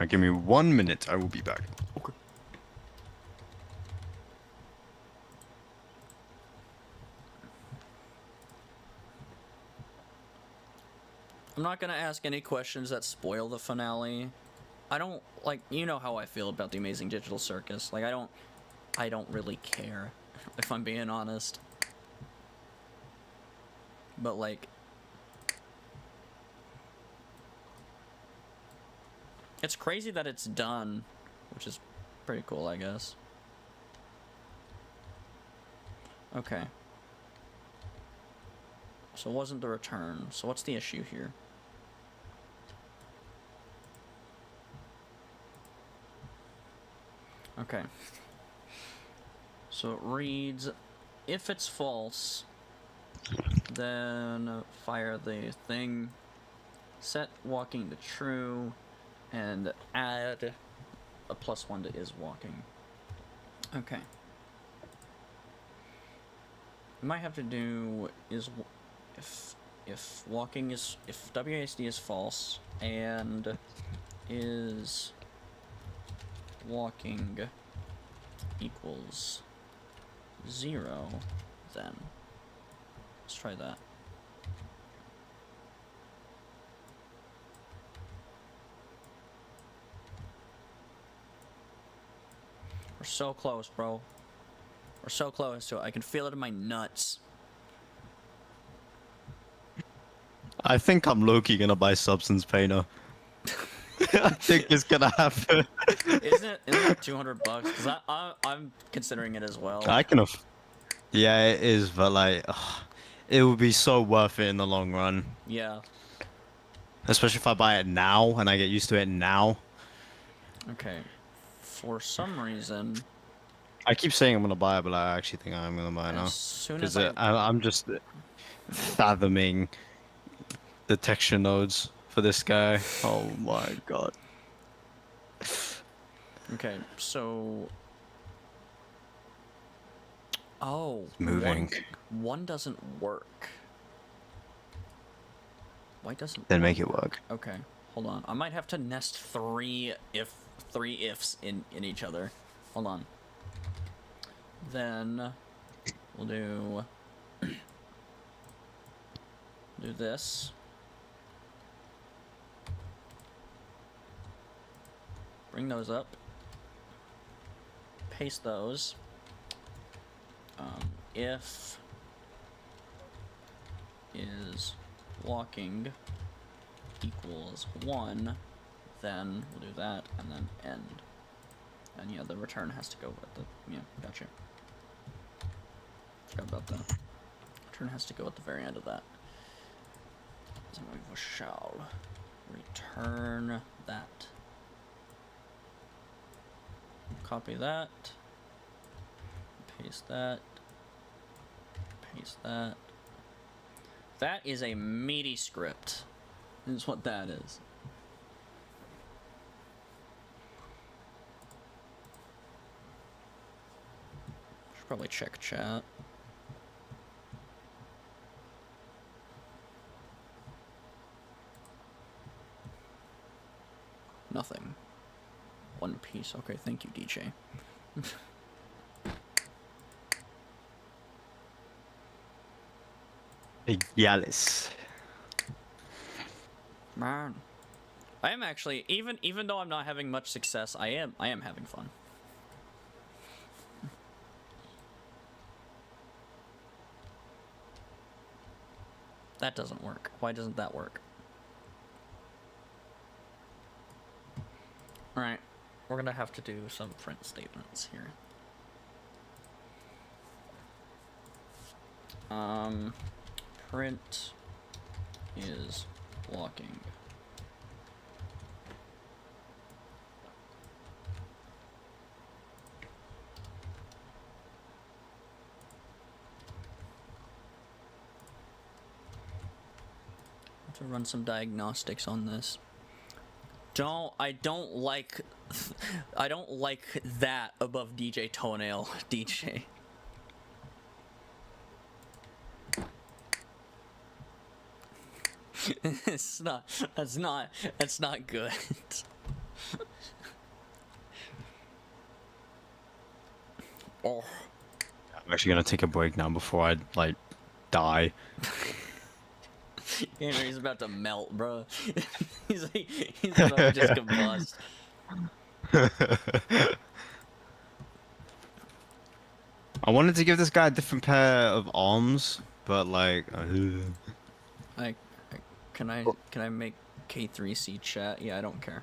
Right, give me 1 minute. I will be back. Okay. I'm not gonna ask any questions that spoil the finale. I don't like, you know how I feel about the Amazing Digital Circus. Like, I don't really care, if I'm being honest. But like, it's crazy that it's done, which is pretty cool, I guess. Okay. So it wasn't the return. So what's the issue here? Okay. So it reads, if it's false, then fire the thing, set walking to true, and add a +1 to is walking. Okay. We might have to do is if walking is, if WASD is false and is walking equals 0, then let's try that. We're so close, bro. We're so close to it. I can feel it in my nuts. I think I'm low-key gonna buy Substance Painter. I think it's gonna happen. Isn't it 200 bucks? Because I'm considering it as well. I can yeah, it is, but like, it would be so worth it in the long run. Yeah. Especially if I buy it now and I get used to it now. Okay. For some reason, I keep saying I'm gonna buy it, but I actually think I'm gonna buy it now. as soon Because as I'm just fathoming the texture nodes for this guy. Oh my god. Okay, so... Oh. Moving. One doesn't work. Why doesn't... Then make it work. Okay, hold on. I might have to nest three ifs in each other. Hold on. Then we'll do this. Bring those up. Paste those. If is walking equals 1, then we'll do that, and then end. And yeah, the return has to go at the, yeah, gotcha. Forgot about that. Return has to go at the very end of that. So we shall return that. Copy that. Paste that. Paste that. That is a meaty script. Is what that is. Should probably check chat. Nothing. One piece. Okay, thank you, DJ. Yalis. Man, I am actually, even though I'm not having much success, I am having fun. That doesn't work. Why doesn't that work? Alright, we're gonna have to do some print statements here. Print is walking. To run some diagnostics on this. I don't like I don't like that above DJ Toenail, DJ. It's not, that's not good. Oh. I'm actually gonna take a break now before I like die. He's about to melt, bro. He's about to just combust. I wanted to give this guy a different pair of arms, but like, I can I make K3C chat? Yeah, I don't care.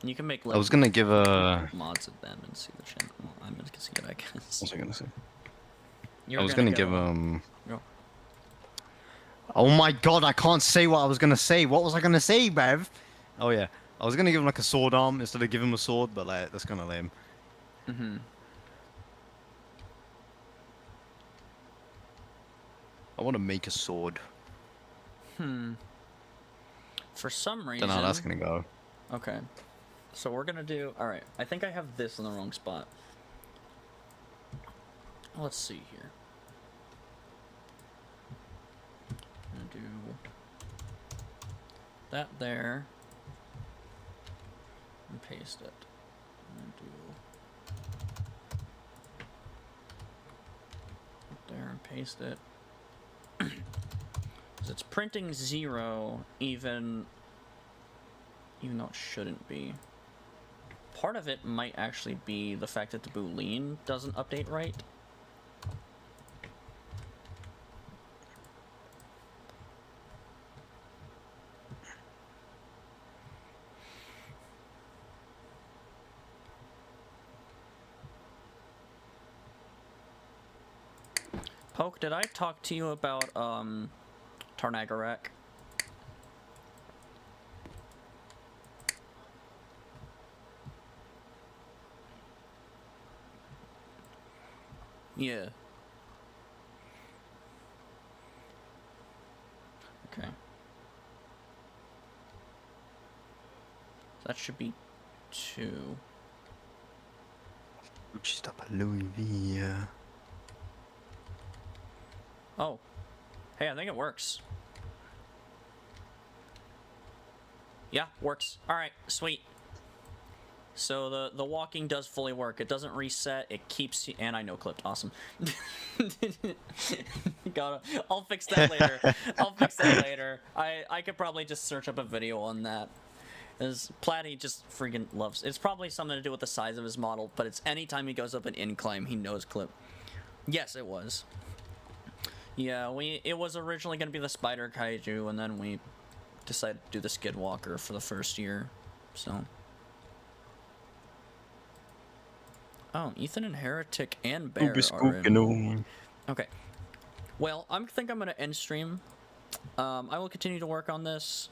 You can make like I was gonna give a. mods of them and see the channel. Well, I'm gonna see it, I guess. What was I gonna say? You're I was gonna give Go. Oh my god, I can't say what I was gonna say. What was I gonna say, Bev? Oh yeah, I was gonna give him like a sword arm instead of giving him a sword, but like that's kind of lame. Mhm. I want to make a sword. For some reason. Don't know how that's gonna go. Okay. So we're gonna do. All right. I think I have this in the wrong spot. Let's see here. I'm gonna do that there and paste it. I'm gonna do that there and paste it. 'Cause it's printing 0 even though it shouldn't be. Part of it might actually be the fact that the boolean doesn't update right. Poke, did I talk to you about Tarnagarak? Yeah. Okay. That should be 2. Stop Louis V. Oh. Hey, I think it works. Yeah, works. Alright, sweet. So the walking does fully work. It doesn't reset. It keeps you, and I no clipped. Awesome. I'll fix that later. I'll fix that later. I could probably just search up a video on that. As Platty just freaking loves. It's probably something to do with the size of his model, but it's anytime he goes up an incline, he knows clip. Yes, it was. Yeah, it was originally gonna be the Spider Kaiju, and then we decided to do the Skidwalker for the first year. So. Oh, Ethan and Heretic and Bear are in. Okay. Well, I think I'm gonna end stream. I will continue to work on this.